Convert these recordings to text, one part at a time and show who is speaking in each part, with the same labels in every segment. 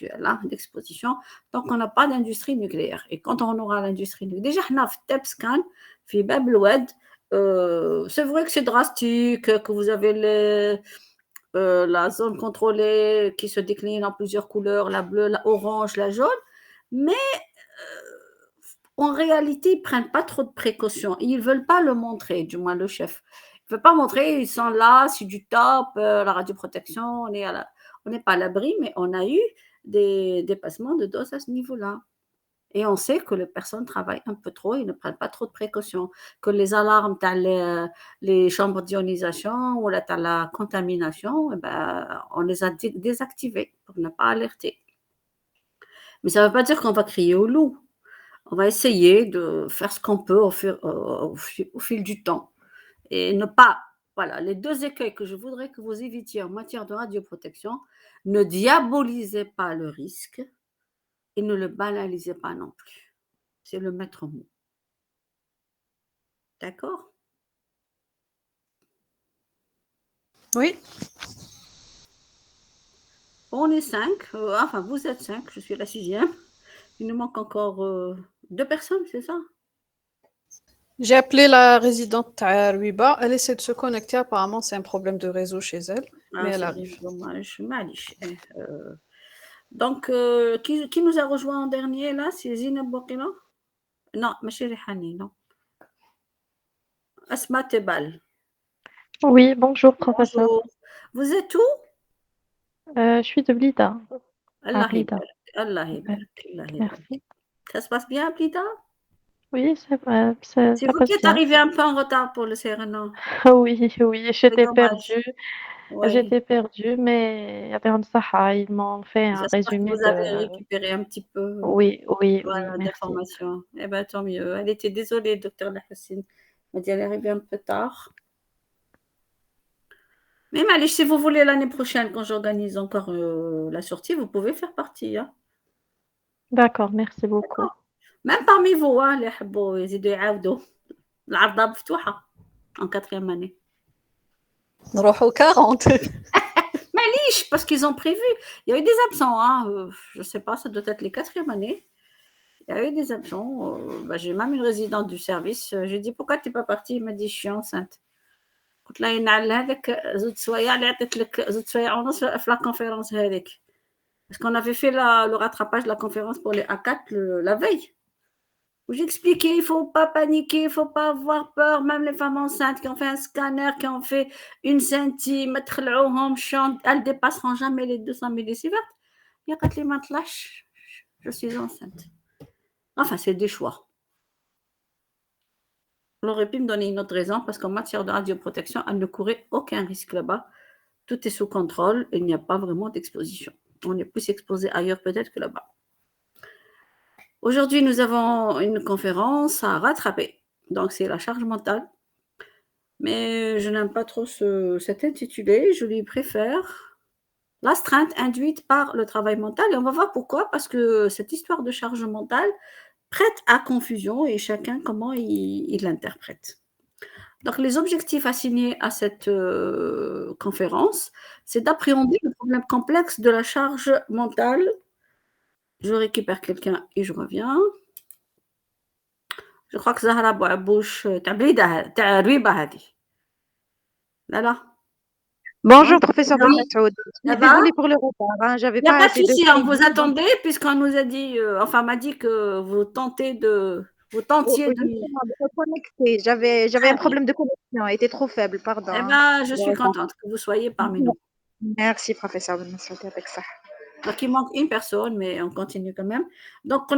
Speaker 1: hein, d'exposition, donc on n'a pas d'industrie nucléaire. Et quand on aura l'industrie nucléaire, déjà, on a TEPSCAN, في باب الواد, c'est vrai que c'est drastique, que vous avez la zone contrôlée qui se décline en plusieurs couleurs, la bleue, la orange, la jaune, mais en réalité, ils ne prennent pas trop de précautions. Ils ne veulent pas le montrer, du moins le chef. Il ne veut pas montrer, ils sont là, c'est du top, la radioprotection, on n'est pas à l'abri, mais on a eu des dépassements de doses à ce niveau-là. Et on sait que les personnes travaillent un peu trop, ils ne prennent pas trop de précautions, que les alarmes, les chambres d'ionisation ou la contamination, eh ben, on les a désactivées pour ne pas alerter. Mais ça ne veut pas dire qu'on va crier au loup. On va essayer de faire ce qu'on peut au fil du temps et ne pas. Voilà, les deux écueils que je voudrais que vous évitiez en matière de radioprotection, ne diabolisez pas le risque et ne le banalisez pas non plus. C'est le maître mot. D'accord?
Speaker 2: Oui.
Speaker 1: On est 5, enfin vous êtes 5, je suis la 6e. Il nous manque encore 2 personnes, c'est ça?
Speaker 2: J'ai appelé la résidente Ruiba. Elle essaie de se connecter. Apparemment, c'est un problème de réseau chez elle. Mais elle
Speaker 1: C'est
Speaker 2: arrive.
Speaker 1: dommage, معليش. Donc, qui nous a rejoint en dernier là? C'est Zineb Bouqina? Non, ماشي ريحاني, non. Asma Tebal.
Speaker 3: Oui, bonjour professeur.
Speaker 1: Bonjour. Vous êtes où?
Speaker 3: Je suis de Blida.
Speaker 1: Allah
Speaker 3: Blida.
Speaker 1: يبارك, Allah يبارك, Allah يبارك.
Speaker 3: Merci.
Speaker 1: Ça se passe bien à Blida?
Speaker 3: Oui, c'est vrai,
Speaker 1: C'est
Speaker 3: ça
Speaker 1: vous
Speaker 3: passe
Speaker 1: qui êtes
Speaker 3: bien.
Speaker 1: arrivé un peu en retard pour le CRNO.
Speaker 3: Oui,
Speaker 1: C'est
Speaker 3: j'étais
Speaker 1: dommage.
Speaker 3: perdue.
Speaker 1: Oui.
Speaker 3: J'étais perdue, mais il y avait un Saha, ils m'ont fait un
Speaker 1: J'espère que
Speaker 3: résumé
Speaker 1: vous avez récupéré un petit peu
Speaker 3: Oui,
Speaker 1: voilà,
Speaker 3: merci.
Speaker 1: d'informations. Eh bien, tant mieux. Elle était désolée, docteur Lahassine. Elle m'a dit qu'elle est arrivée un peu tard. Mais Malish, si vous voulez l'année prochaine, quand j'organise encore la sortie, vous pouvez faire partie. Hein.
Speaker 3: D'accord, merci beaucoup.
Speaker 1: Même parmi vous, hein, les حبوا يزيدوا يعاودوا. العرضة مفتوحة en 4e année.
Speaker 2: نروحوا 40.
Speaker 1: Malish, parce qu'ils ont prévu. Il y a eu des absents. Hein, je ne sais pas, ça doit être les 4e années. Il y a eu des absents. J'ai même une résidente du service. J'ai dit, pourquoi tu n'es pas partie? Il m'a dit, je suis enceinte. قلت لها ينعل هذاك زوج سوايع اللي عطيت لك زوج سوايع ونص في لا كونفérence هذيك. Parce qu'on avait fait le rattrapage de la conférence pour les A4 la veille. Où j'expliquais, il ne faut pas paniquer, il ne faut pas avoir peur. Même les femmes enceintes qui ont fait un scanner, qui ont fait une centime, elles ne dépasseront jamais les 200 millisieverts. Il y a quand les matelas, je suis enceinte. Enfin, c'est des choix. On aurait pu me donner une autre raison parce qu'en matière de radioprotection, elle ne courait aucun risque là-bas. Tout est sous contrôle et il n'y a pas vraiment d'exposition. On est plus exposé ailleurs peut-être que là-bas. Aujourd'hui, nous avons une conférence à rattraper. Donc, c'est la charge mentale. Mais je n'aime pas trop cet intitulé. Je lui préfère l'astreinte induite par le travail mental. Et on va voir pourquoi. Parce que cette histoire de charge mentale prête à confusion et chacun comment il l'interprète. Donc, les objectifs assignés à cette conférence, c'est d'appréhender le problème complexe de la charge mentale. Je récupère quelqu'un et je reviens. Je crois que Zahra Bouabouche, t'as Ruiba hadi. Là.
Speaker 4: Bonjour, professeur Ben
Speaker 1: Ça
Speaker 4: Masoud.
Speaker 1: va?
Speaker 4: Désolée pour le retard. Hein, j'avais
Speaker 1: Il n'y a
Speaker 4: pas
Speaker 1: pas de
Speaker 4: assez de
Speaker 1: souci, on vous
Speaker 4: crédit.
Speaker 1: attendait puisqu'on nous a dit, m'a dit que vous tentiez de.
Speaker 4: Justement, de me connecter. J'avais un problème de connexion. Elle était trop faible, pardon.
Speaker 1: Eh
Speaker 4: Hein.
Speaker 1: bien, je suis contente que vous soyez parmi nous.
Speaker 4: Merci, professeur Ben Masoud, avec ça.
Speaker 1: Donc, il manque une personne, mais on continue quand même. Donc, on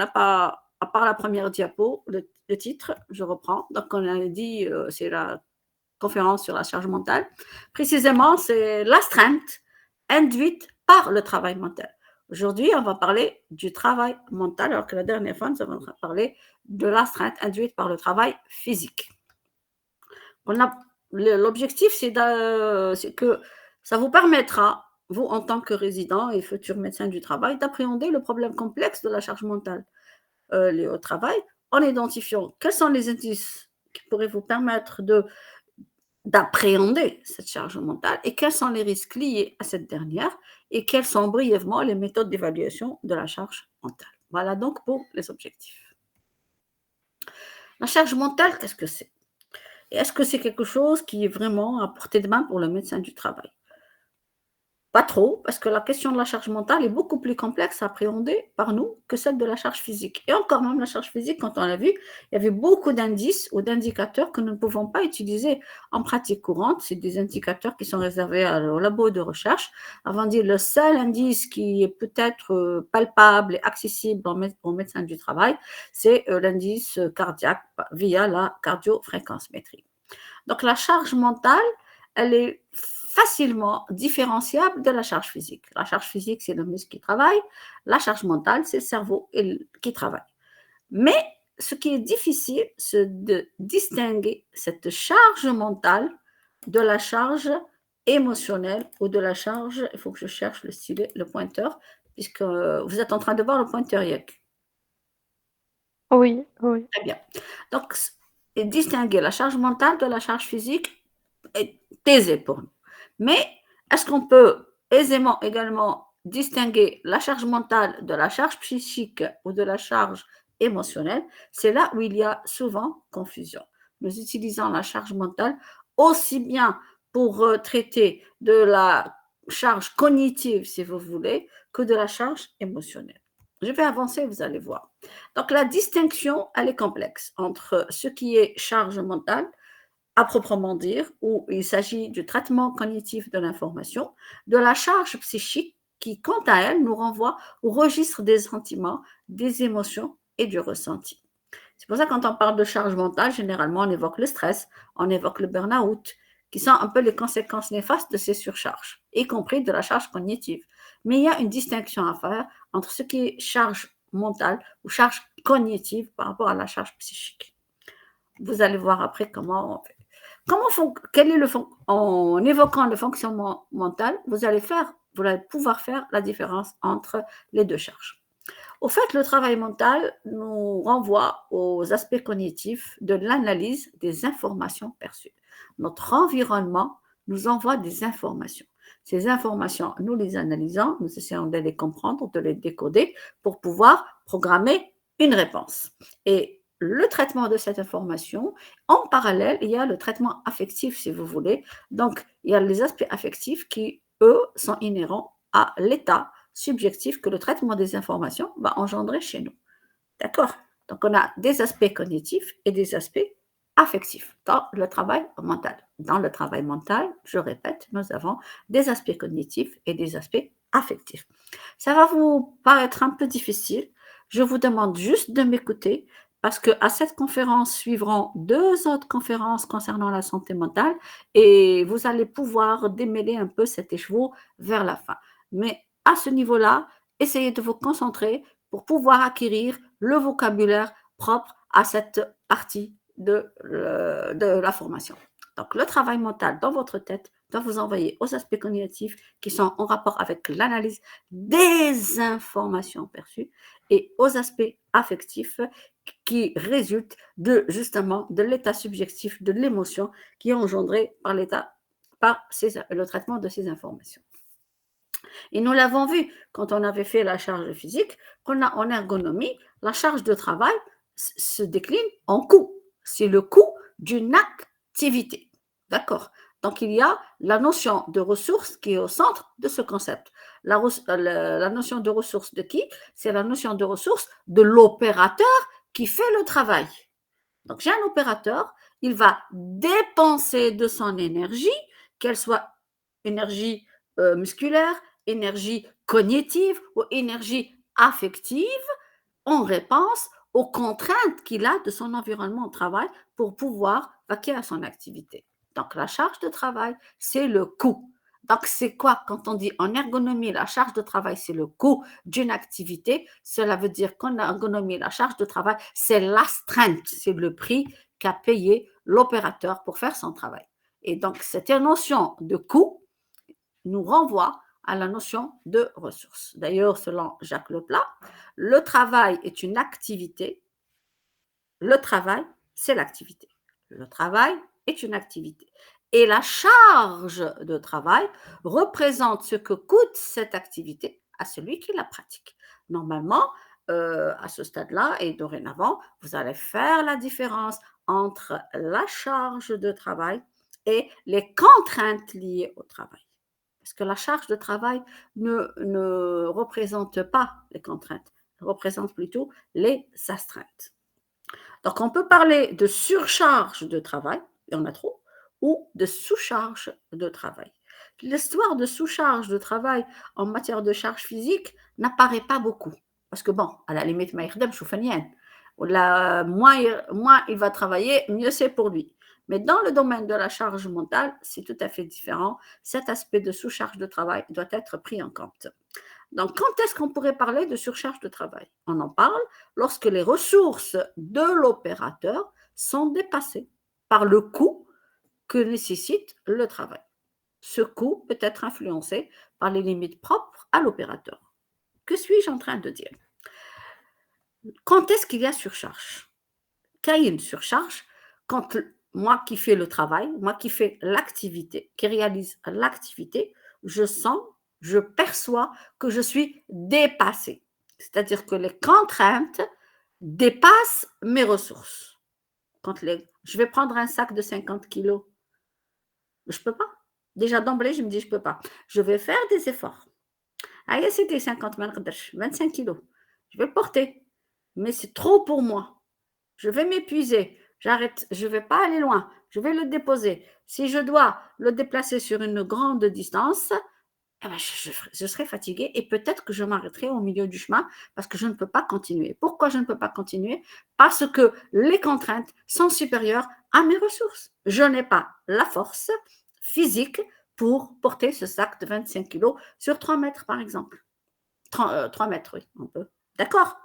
Speaker 1: n'a pas, à part la première diapo, le titre, je reprends. Donc, on a dit, c'est la conférence sur la charge mentale. Précisément, c'est l'astreinte induite par le travail mental. Aujourd'hui, on va parler du travail mental, alors que la dernière fois, nous avons parlé de l'astreinte induite par le travail physique. L'objectif, c'est que ça vous permettra, vous en tant que résident et futur médecin du travail, d'appréhender le problème complexe de la charge mentale liée au travail en identifiant quels sont les indices qui pourraient vous permettre d'appréhender cette charge mentale et quels sont les risques liés à cette dernière et quelles sont brièvement les méthodes d'évaluation de la charge mentale. Voilà donc pour les objectifs. La charge mentale, qu'est-ce que c'est? Et est-ce que c'est quelque chose qui est vraiment à portée de main pour le médecin du travail? Pas trop, parce que la question de la charge mentale est beaucoup plus complexe à appréhender par nous que celle de la charge physique. Et encore même, la charge physique, quand on l'a vu, il y avait beaucoup d'indices ou d'indicateurs que nous ne pouvons pas utiliser en pratique courante. C'est des indicateurs qui sont réservés au labo de recherche. Avant de dire, le seul indice qui est peut-être palpable et accessible aux médecins du travail, c'est l'indice cardiaque via la cardiofréquencemétrie. Donc, la charge mentale, elle est facilement différenciable de la charge physique. La charge physique, c'est le muscle qui travaille. La charge mentale, c'est le cerveau qui travaille. Mais ce qui est difficile, c'est de distinguer cette charge mentale de la charge émotionnelle ou de la charge, il faut que je cherche le stylet, le pointeur, puisque vous êtes en train de voir le pointeur Yek.
Speaker 3: Oui, oui.
Speaker 1: Très bien. Donc, distinguer la charge mentale de la charge physique est aisé pour nous. Mais est-ce qu'on peut aisément également distinguer la charge mentale de la charge psychique ou de la charge émotionnelle? C'est là où il y a souvent confusion. Nous utilisons la charge mentale aussi bien pour traiter de la charge cognitive, si vous voulez, que de la charge émotionnelle. Je vais avancer, vous allez voir. Donc, la distinction, elle est complexe entre ce qui est charge mentale, à proprement dire, où il s'agit du traitement cognitif de l'information, de la charge psychique qui, quant à elle, nous renvoie au registre des sentiments, des émotions et du ressenti. C'est pour ça que quand on parle de charge mentale, généralement, on évoque le stress, on évoque le burn-out, qui sont un peu les conséquences néfastes de ces surcharges, y compris de la charge cognitive. Mais il y a une distinction à faire entre ce qui est charge mentale ou charge cognitive par rapport à la charge psychique. Vous allez voir après comment on fait. En évoquant le fonctionnement mental, vous allez pouvoir faire la différence entre les deux charges. Au fait, le travail mental nous renvoie aux aspects cognitifs de l'analyse des informations perçues. Notre environnement nous envoie des informations. Ces informations, nous les analysons, nous essayons de les comprendre, de les décoder pour pouvoir programmer une réponse. Et le traitement de cette information, en parallèle, il y a le traitement affectif, si vous voulez. Donc, il y a les aspects affectifs qui, eux, sont inhérents à l'état subjectif que le traitement des informations va engendrer chez nous. D'accord? Donc, on a des aspects cognitifs et des aspects affectifs dans le travail mental. Dans le travail mental, je répète, nous avons des aspects cognitifs et des aspects affectifs. Ça va vous paraître un peu difficile. Je vous demande juste de m'écouter parce qu'à cette conférence suivront 2 autres conférences concernant la santé mentale et vous allez pouvoir démêler un peu cet écheveau vers la fin. Mais à ce niveau-là, essayez de vous concentrer pour pouvoir acquérir le vocabulaire propre à cette partie de la formation. Donc, le travail mental dans votre tête doit vous envoyer aux aspects cognitifs qui sont en rapport avec l'analyse des informations perçues et aux aspects affectifs qui résultent justement de l'état subjectif de l'émotion qui est engendré par le traitement de ces informations. Et nous l'avons vu quand on avait fait la charge physique, en ergonomie, la charge de travail se décline en coût. C'est le coût d'une activité. D'accord? Donc, il y a la notion de ressources qui est au centre de ce concept. La notion de ressources de qui? C'est la notion de ressources de l'opérateur qui fait le travail. Donc, j'ai un opérateur, il va dépenser de son énergie, qu'elle soit énergie musculaire, énergie cognitive ou énergie affective en réponse aux contraintes qu'il a de son environnement de travail pour pouvoir vaquer à son activité. Donc, la charge de travail, c'est le coût. Donc, c'est quoi quand on dit en ergonomie, la charge de travail, c'est le coût d'une activité? Cela veut dire qu'en ergonomie, la charge de travail, c'est l'astreinte, c'est le prix qu'a payé l'opérateur pour faire son travail. Et donc, cette notion de coût nous renvoie à la notion de ressources. D'ailleurs, selon Jacques Leplat, le travail est une activité. Le travail, c'est l'activité. Le travail est une activité. Et la charge de travail représente ce que coûte cette activité à celui qui la pratique. Normalement, à ce stade-là et dorénavant, vous allez faire la différence entre la charge de travail et les contraintes liées au travail. Parce que la charge de travail ne représente pas les contraintes, elle représente plutôt les astreintes. Donc, on peut parler de surcharge de travail, il y en a trop, ou de sous-charge de travail. L'histoire de sous-charge de travail en matière de charge physique n'apparaît pas beaucoup. Parce que bon, à la limite, moins il va travailler, mieux c'est pour lui. Mais dans le domaine de la charge mentale, c'est tout à fait différent. Cet aspect de sous-charge de travail doit être pris en compte. Donc, quand est-ce qu'on pourrait parler de surcharge de travail? On en parle lorsque les ressources de l'opérateur sont dépassées par le coût que nécessite le travail. Ce coût peut être influencé par les limites propres à l'opérateur. Que suis-je en train de dire? Quand est-ce qu'il y a surcharge? Quand il y a une surcharge, quand moi qui fais le travail, moi qui fais l'activité, qui réalise l'activité, je perçois que je suis dépassée. C'est-à-dire que les contraintes dépassent mes ressources. Je vais prendre un sac de 50 kilos. Je ne peux pas. Déjà d'emblée, je me dis, je ne peux pas. Je vais faire des efforts. Ah, c'était 50, 25 kilos. Je vais le porter. Mais c'est trop pour moi. Je vais m'épuiser. J'arrête. Je ne vais pas aller loin. Je vais le déposer. Si je dois le déplacer sur une grande distance, eh ben, je serai fatiguée et peut-être que je m'arrêterai au milieu du chemin parce que je ne peux pas continuer. Pourquoi je ne peux pas continuer? Parce que les contraintes sont supérieures à mes ressources. Je n'ai pas la force physique pour porter ce sac de 25 kilos sur 3 mètres, par exemple. 3 mètres, oui, on peut. D'accord?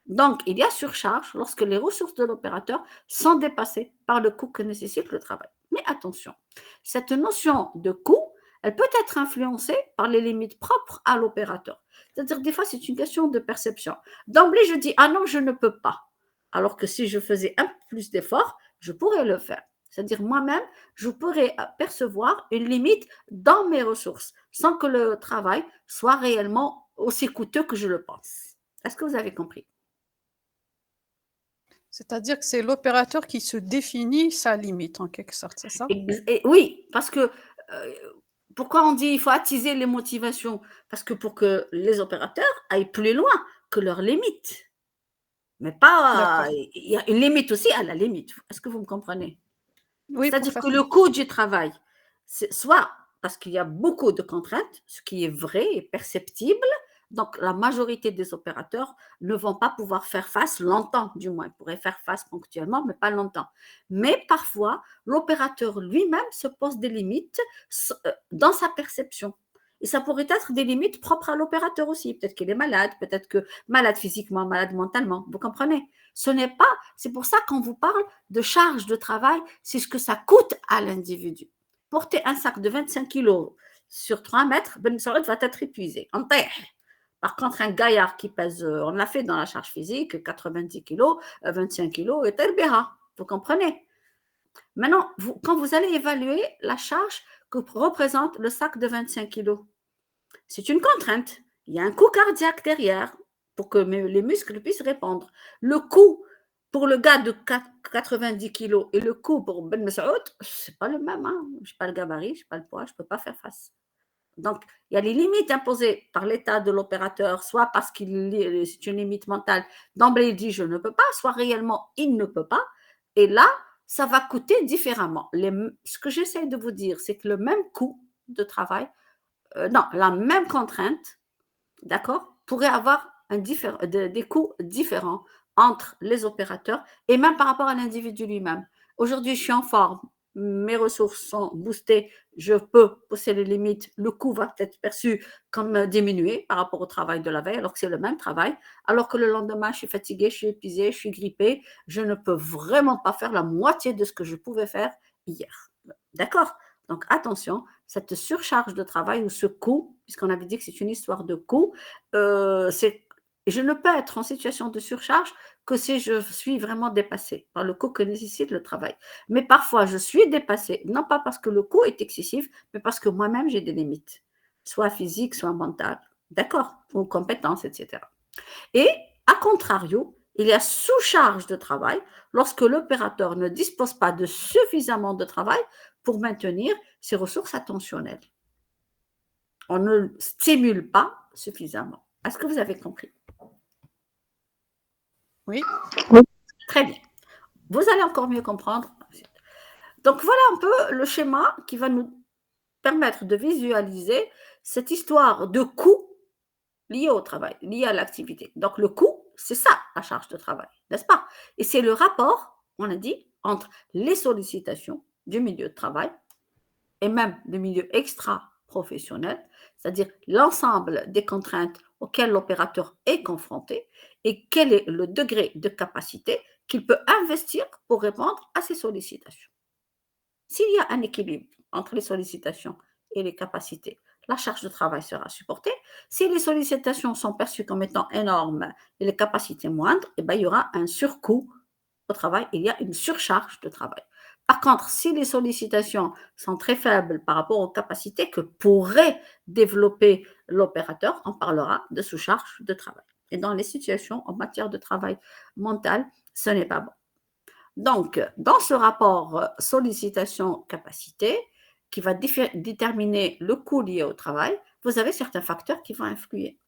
Speaker 1: Donc, il y a surcharge lorsque les ressources de l'opérateur sont dépassées par le coût que nécessite le travail. Mais attention, cette notion de coût, elle peut être influencée par les limites propres à l'opérateur. C'est-à-dire, des fois, c'est une question de perception. D'emblée, je dis, ah non, je ne peux pas. Alors que si je faisais un peu plus d'efforts, je pourrais le faire. C'est-à-dire, moi-même, je pourrais percevoir une limite dans mes ressources sans que le travail soit réellement aussi coûteux que je le pense. Est-ce que vous avez compris?
Speaker 2: C'est-à-dire que c'est l'opérateur qui se définit sa limite, en quelque sorte, c'est ça?
Speaker 1: Et oui, parce que pourquoi on dit il faut attiser les motivations? Parce que pour que les opérateurs aillent plus loin que leurs limites. Mais pas.
Speaker 2: D'accord.
Speaker 1: Il y a une limite aussi à la limite. Est-ce que vous me comprenez?
Speaker 2: Oui, pour
Speaker 1: C'est-à-dire
Speaker 2: faire
Speaker 1: que le coût du travail, c'est soit parce qu'il y a beaucoup de contraintes, ce qui est vrai et perceptible, donc la majorité des opérateurs ne vont pas pouvoir faire face longtemps, du moins, ils pourraient faire face ponctuellement, mais pas longtemps. Mais parfois, l'opérateur lui-même se pose des limites dans sa perception. Et ça pourrait être des limites propres à l'opérateur aussi. Peut-être qu'il est malade, peut-être que malade physiquement, malade mentalement. Vous comprenez? Ce n'est pas, c'est pour ça qu'on vous parle de charge de travail, c'est ce que ça coûte à l'individu. Porter un sac de 25 kilos sur 3 mètres, Ben Saoud va être épuisé. Par contre, un gaillard qui pèse, on l'a fait dans la charge physique, 90 kilos, 25 kilos, et terbera. Vous comprenez? Maintenant, quand vous allez évaluer la charge que représente le sac de 25 kilos, c'est une contrainte. Il y a un coût cardiaque derrière pour que les muscles puissent répondre. Le coût pour le gars de 90 kilos et le coût pour Ben Messoud, c'est pas le même. Hein. Je n'ai pas le gabarit, je n'ai pas le poids, je ne peux pas faire face. Donc, il y a les limites imposées par l'état de l'opérateur, soit parce que c'est une limite mentale. D'emblée, il dit je ne peux pas, soit réellement il ne peut pas. Et là, ça va coûter différemment. Ce que j'essaie de vous dire, c'est que le même coût de travail, non, la même contrainte, d'accord, pourrait avoir des coûts différents entre les opérateurs et même par rapport à l'individu lui-même. Aujourd'hui, je suis en forme, mes ressources sont boostées, je peux pousser les limites, le coût va être perçu comme diminué par rapport au travail de la veille, alors que c'est le même travail, alors que le lendemain, je suis fatiguée, je suis épuisée, je suis grippée, je ne peux vraiment pas faire la moitié de ce que je pouvais faire hier. D'accord? Donc attention, cette surcharge de travail ou ce coût, puisqu'on avait dit que c'est une histoire de coût, c'est Et je ne peux être en situation de surcharge que si je suis vraiment dépassée par le coût que nécessite le travail. Mais parfois, je suis dépassée, non pas parce que le coût est excessif, mais parce que moi-même, j'ai des limites, soit physiques, soit mentales, d'accord, ou compétences, etc. Et, à contrario, il y a sous-charge de travail lorsque l'opérateur ne dispose pas de suffisamment de travail pour maintenir ses ressources attentionnelles. On ne le stimule pas suffisamment. Est-ce que vous avez compris?
Speaker 2: Oui.
Speaker 1: Très bien. Vous allez encore mieux comprendre. Donc, voilà un peu le schéma qui va nous permettre de visualiser cette histoire de coût lié au travail, lié à l'activité. Donc, le coût, c'est ça, la charge de travail, n'est-ce pas? Et c'est le rapport, on a dit, entre les sollicitations du milieu de travail et même du milieu extra-professionnel, c'est-à-dire l'ensemble des contraintes auxquelles l'opérateur est confronté et quel est le degré de capacité qu'il peut investir pour répondre à ces sollicitations. S'il y a un équilibre entre les sollicitations et les capacités, la charge de travail sera supportée. Si les sollicitations sont perçues comme étant énormes et les capacités moindres, eh bien, il y aura un surcoût au travail, il y a une surcharge de travail. Par contre, si les sollicitations sont très faibles par rapport aux capacités que pourrait développer l'opérateur, on parlera de sous-charge de travail. Et dans les situations en matière de travail mental, ce n'est pas bon. Donc, dans ce rapport sollicitation-capacité, qui va déterminer le coût lié au travail, vous avez certains facteurs qui vont influer.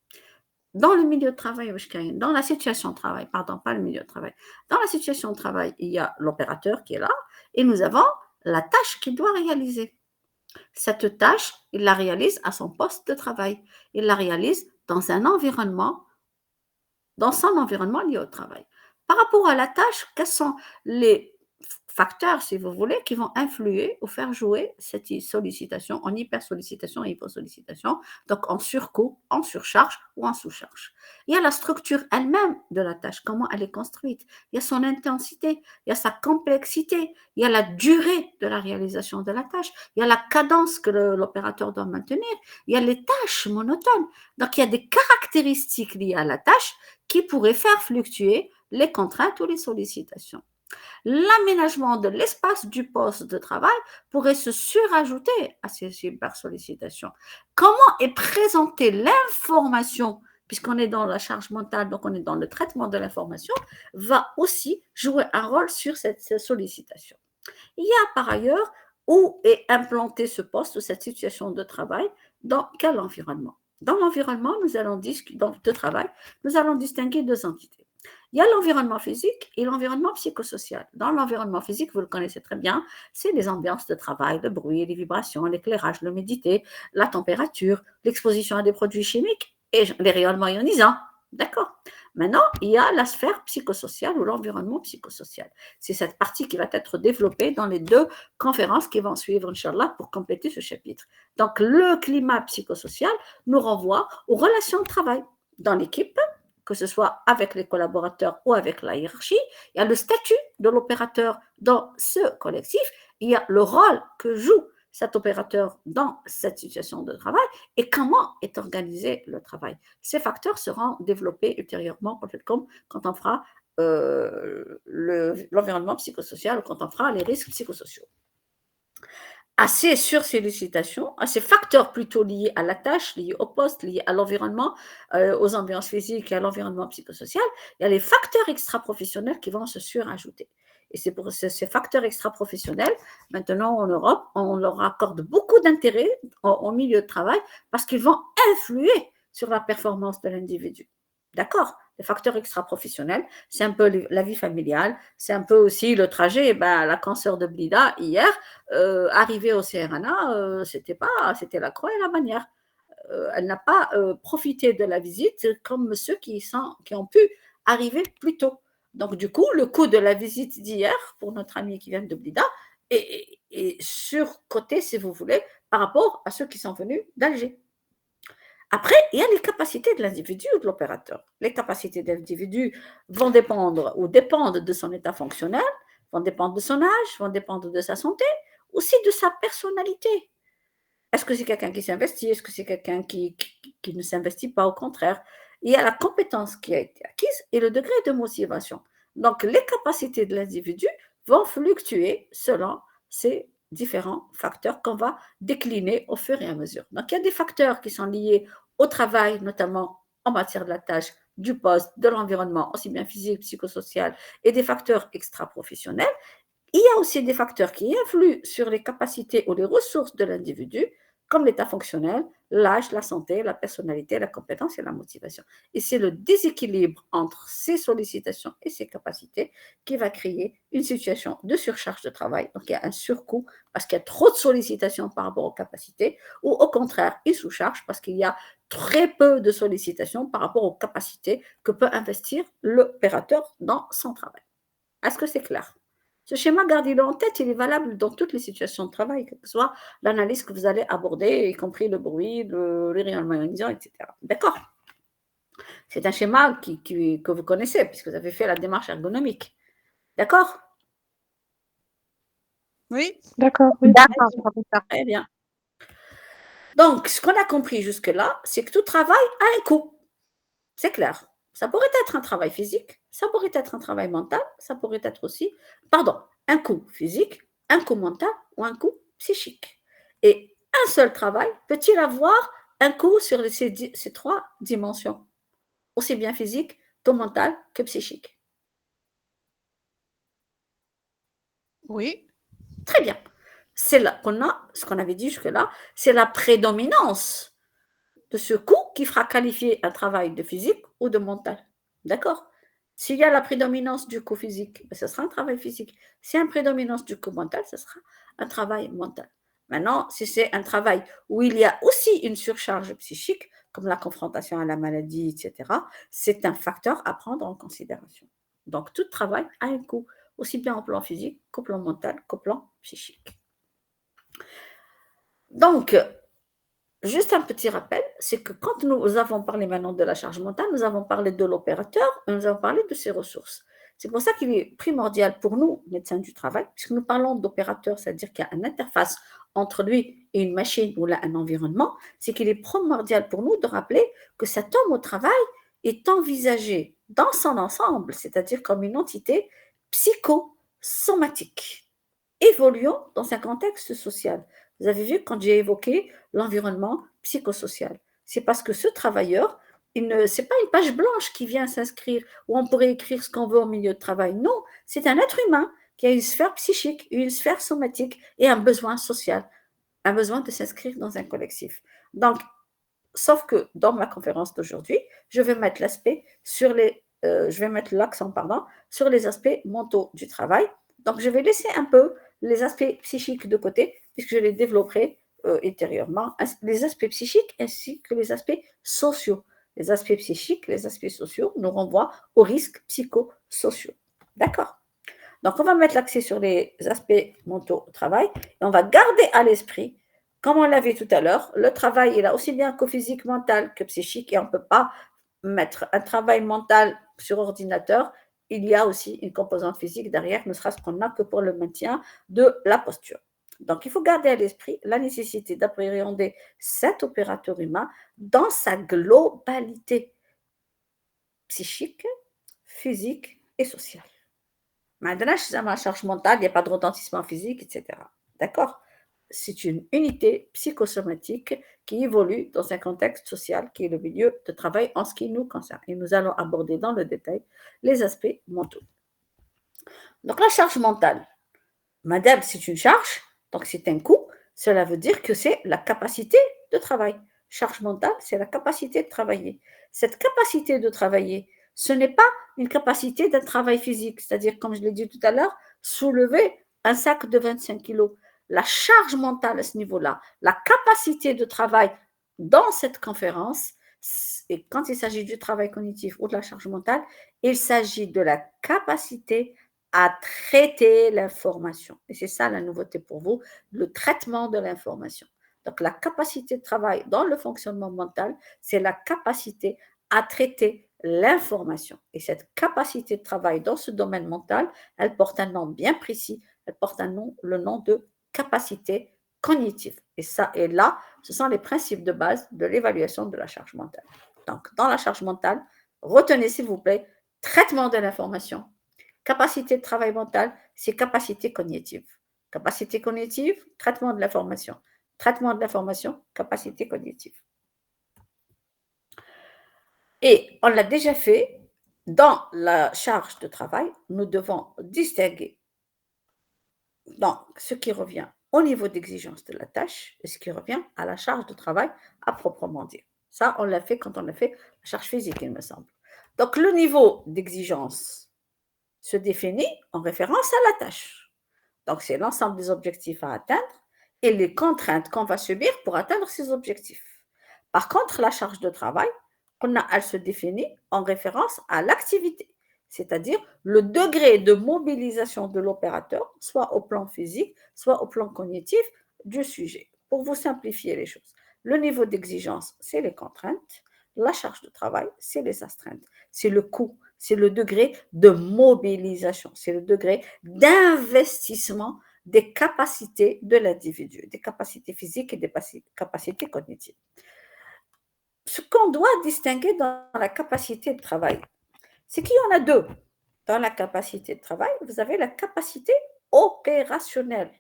Speaker 1: Dans le milieu de travail, dans la situation de travail, pardon, pas le milieu de travail, dans la situation de travail, il y a l'opérateur qui est là et nous avons la tâche qu'il doit réaliser. Cette tâche, il la réalise à son poste de travail. Il la réalise dans son environnement lié au travail. Par rapport à la tâche, quels sont les facteurs, si vous voulez, qui vont influer ou faire jouer cette sollicitation en hypersollicitation et hyposollicitation, donc en surcoût, en surcharge ou en sous-charge. Il y a la structure elle-même de la tâche, comment elle est construite, il y a son intensité, il y a sa complexité, il y a la durée de la réalisation de la tâche, il y a la cadence que l'opérateur doit maintenir, il y a les tâches monotones. Donc, il y a des caractéristiques liées à la tâche qui pourraient faire fluctuer les contraintes ou les sollicitations. L'aménagement de l'espace du poste de travail pourrait se surajouter à ces hypersollicitations. Comment est présentée l'information, puisqu'on est dans la charge mentale, donc on est dans le traitement de l'information, va aussi jouer un rôle sur cette sollicitation. Il y a par ailleurs où est implanté ce poste ou cette situation de travail, dans quel environnement. Dans l'environnement de travail, nous allons distinguer deux entités. Il y a l'environnement physique et l'environnement psychosocial. Dans l'environnement physique, vous le connaissez très bien, c'est les ambiances de travail, le bruit, les vibrations, l'éclairage, l'humidité, la température, l'exposition à des produits chimiques et les rayonnements ionisants. D'accord? Maintenant, il y a la sphère psychosociale ou l'environnement psychosocial. C'est cette partie qui va être développée dans les deux conférences qui vont suivre, Inch'Allah, pour compléter ce chapitre. Donc, le climat psychosocial nous renvoie aux relations de travail dans l'équipe, que ce soit avec les collaborateurs ou avec la hiérarchie. Il y a le statut de l'opérateur dans ce collectif. Il y a le rôle que joue cet opérateur dans cette situation de travail et comment est organisé le travail. Ces facteurs seront développés ultérieurement quand on fera l'environnement psychosocial ou quand on fera les risques psychosociaux. À ces sursollicitations, à ces facteurs plutôt liés à la tâche, liés au poste, liés à l'environnement, aux ambiances physiques et à l'environnement psychosocial, il y a les facteurs extra-professionnels qui vont se surajouter. Et c'est pour ces facteurs extra-professionnels, maintenant en Europe, on leur accorde beaucoup d'intérêt au milieu de travail parce qu'ils vont influer sur la performance de l'individu. D'accord? Les facteurs extra-professionnels, c'est un peu la vie familiale, c'est un peu aussi le trajet. La consoeur de Blida, hier, arrivée au CRNA, c'était la croix et la bannière. Elle n'a pas profité de la visite comme ceux qui ont pu arriver plus tôt. Donc, du coup, le coût de la visite d'hier, pour notre ami qui vient de Blida, est surcoté, si vous voulez, par rapport à ceux qui sont venus d'Alger. Après, il y a les capacités de l'individu ou de l'opérateur. Les capacités de l'individu vont dépendre ou dépendent de son état fonctionnel, vont dépendre de son âge, vont dépendre de sa santé, aussi de sa personnalité. Est-ce que c'est quelqu'un qui s'investit? Est-ce que c'est quelqu'un qui ne s'investit pas? Au contraire, il y a la compétence qui a été acquise et le degré de motivation. Donc, les capacités de l'individu vont fluctuer selon ces différents facteurs qu'on va décliner au fur et à mesure. Donc, il y a des facteurs qui sont liés au travail, notamment en matière de la tâche, du poste, de l'environnement, aussi bien physique, psychosocial, et des facteurs extra-professionnels. Il y a aussi des facteurs qui influent sur les capacités ou les ressources de l'individu, comme l'état fonctionnel, l'âge, la santé, la personnalité, la compétence et la motivation. Et c'est le déséquilibre entre ces sollicitations et ces capacités qui va créer une situation de surcharge de travail. Donc, il y a un surcoût parce qu'il y a trop de sollicitations par rapport aux capacités, ou au contraire, une sous-charge parce qu'il y a très peu de sollicitations par rapport aux capacités que peut investir l'opérateur dans son travail. Est-ce que c'est clair? Ce schéma, gardez-le en tête, il est valable dans toutes les situations de travail, quelle que soit l'analyse que vous allez aborder, y compris le bruit, les rayonnements ionisants, etc. D'accord? C'est un schéma que vous connaissez, puisque vous avez fait la démarche ergonomique. D'accord?
Speaker 2: Oui.
Speaker 3: D'accord, oui.
Speaker 4: D'accord, professeur.
Speaker 1: Très bien. Donc, ce qu'on a compris jusque-là, c'est que tout travail a un coût. C'est clair. Ça pourrait être un travail physique, ça pourrait être un travail mental, ça pourrait être aussi, un coût physique, un coût mental ou un coût psychique. Et un seul travail peut-il avoir un coût sur ces trois dimensions, aussi bien physique que mental que psychique?
Speaker 2: Oui.
Speaker 1: Très bien. C'est là qu'on a, ce qu'on avait dit jusque-là, c'est la prédominance de ce coût qui fera qualifier un travail de physique ou de mental. D'accord? S'il y a la prédominance du coût physique, ce sera un travail physique. S'il y a une prédominance du coût mental, ce sera un travail mental. Maintenant, si c'est un travail où il y a aussi une surcharge psychique, comme la confrontation à la maladie, etc., c'est un facteur à prendre en considération. Donc, tout travail a un coût, aussi bien au plan physique qu'au plan mental, qu'au plan psychique. Donc, juste un petit rappel, c'est que quand nous avons parlé maintenant de la charge mentale, nous avons parlé de l'opérateur et nous avons parlé de ses ressources. C'est pour ça qu'il est primordial pour nous, médecins du travail, puisque nous parlons d'opérateur, c'est-à-dire qu'il y a une interface entre lui et une machine ou là un environnement, c'est qu'il est primordial pour nous de rappeler que cet homme au travail est envisagé dans son ensemble, c'est-à-dire comme une entité psychosomatique, évoluant dans un contexte social. Vous avez vu quand j'ai évoqué l'environnement psychosocial. C'est parce que ce travailleur, ce n'est pas une page blanche qui vient s'inscrire où on pourrait écrire ce qu'on veut au milieu de travail. Non, c'est un être humain qui a une sphère psychique, une sphère somatique et un besoin social, un besoin de s'inscrire dans un collectif. Donc, sauf que dans ma conférence d'aujourd'hui, je vais mettre l'accent sur les aspects mentaux du travail. Donc, je vais laisser un peu les aspects psychiques de côté, puisque je les développerai ultérieurement, les aspects psychiques ainsi que les aspects sociaux. Les aspects psychiques, les aspects sociaux nous renvoient aux risques psychosociaux. D'accord? Donc, on va mettre l'accent sur les aspects mentaux au travail et on va garder à l'esprit, comme on l'a vu tout à l'heure, le travail, il a aussi bien que physique, mental que psychique et on ne peut pas mettre un travail mental sur ordinateur. Il y a aussi une composante physique derrière, ne serait-ce qu'on n'a que pour le maintien de la posture. Donc, il faut garder à l'esprit la nécessité d'appréhender cet opérateur humain dans sa globalité psychique, physique et sociale. Maintenant, si ça ma charge mentale, il n'y a pas de retentissement physique, etc. D'accord? C'est une unité psychosomatique qui évolue dans un contexte social qui est le milieu de travail en ce qui nous concerne. Et nous allons aborder dans le détail les aspects mentaux. Donc, la charge mentale, madame, c'est une charge, donc c'est un coût. Cela veut dire que c'est la capacité de travail. Charge mentale, c'est la capacité de travailler. Cette capacité de travailler, ce n'est pas une capacité d'un travail physique, c'est-à-dire, comme je l'ai dit tout à l'heure, soulever un sac de 25 kilos. La charge mentale à ce niveau-là, la capacité de travail dans cette conférence, et quand il s'agit du travail cognitif ou de la charge mentale, il s'agit de la capacité à traiter l'information. Et c'est ça la nouveauté pour vous, le traitement de l'information. Donc la capacité de travail dans le fonctionnement mental, c'est la capacité à traiter l'information. Et cette capacité de travail dans ce domaine mental, elle porte un nom bien précis, elle porte le nom de capacité cognitive. Et ça, et là, ce sont les principes de base de l'évaluation de la charge mentale. Donc, dans la charge mentale, retenez s'il vous plaît, traitement de l'information. Capacité de travail mental, c'est capacité cognitive. Capacité cognitive, traitement de l'information. Traitement de l'information, capacité cognitive. Et on l'a déjà fait, dans la charge de travail, nous devons distinguer donc ce qui revient au niveau d'exigence de la tâche et ce qui revient à la charge de travail à proprement dire. Ça, on l'a fait quand on a fait la charge physique, il me semble. Donc, le niveau d'exigence se définit en référence à la tâche. Donc, c'est l'ensemble des objectifs à atteindre et les contraintes qu'on va subir pour atteindre ces objectifs. Par contre, la charge de travail, elle se définit en référence à l'activité, c'est-à-dire le degré de mobilisation de l'opérateur, soit au plan physique, soit au plan cognitif du sujet. Pour vous simplifier les choses, le niveau d'exigence, c'est les contraintes, la charge de travail, c'est les astreintes, c'est le coût, c'est le degré de mobilisation, c'est le degré d'investissement des capacités de l'individu, des capacités physiques et des capacités cognitives. Ce qu'on doit distinguer dans la capacité de travail, c'est qu'il y en a deux. Dans la capacité de travail, vous avez la capacité opérationnelle,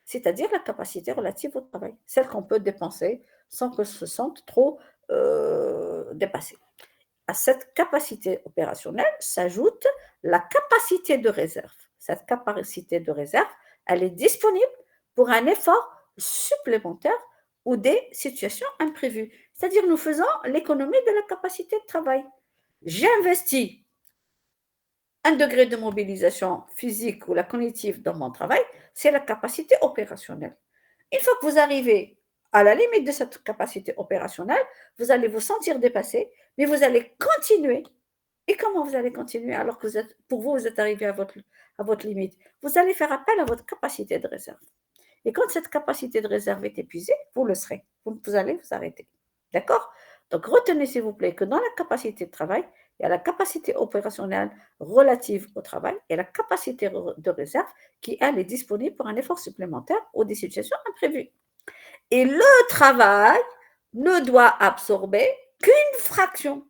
Speaker 1: c'est-à-dire la capacité relative au travail, celle qu'on peut dépenser sans que se sente trop dépassé. À cette capacité opérationnelle s'ajoute la capacité de réserve. Cette capacité de réserve, elle est disponible pour un effort supplémentaire ou des situations imprévues. C'est-à-dire, nous faisons l'économie de la capacité de travail. J'investis un degré de mobilisation physique ou la cognitive dans mon travail, c'est la capacité opérationnelle. Une fois que vous arrivez à la limite de cette capacité opérationnelle, vous allez vous sentir dépassé, mais vous allez continuer. Et comment vous allez continuer alors que pour vous, vous êtes arrivé à votre limite? Vous allez faire appel à votre capacité de réserve. Et quand cette capacité de réserve est épuisée, vous le serez. Vous allez vous arrêter. D'accord? Donc, retenez s'il vous plaît que dans la capacité de travail, il y a la capacité opérationnelle relative au travail et la capacité de réserve qui, elle, est disponible pour un effort supplémentaire ou des situations imprévues. Et le travail ne doit absorber qu'une fraction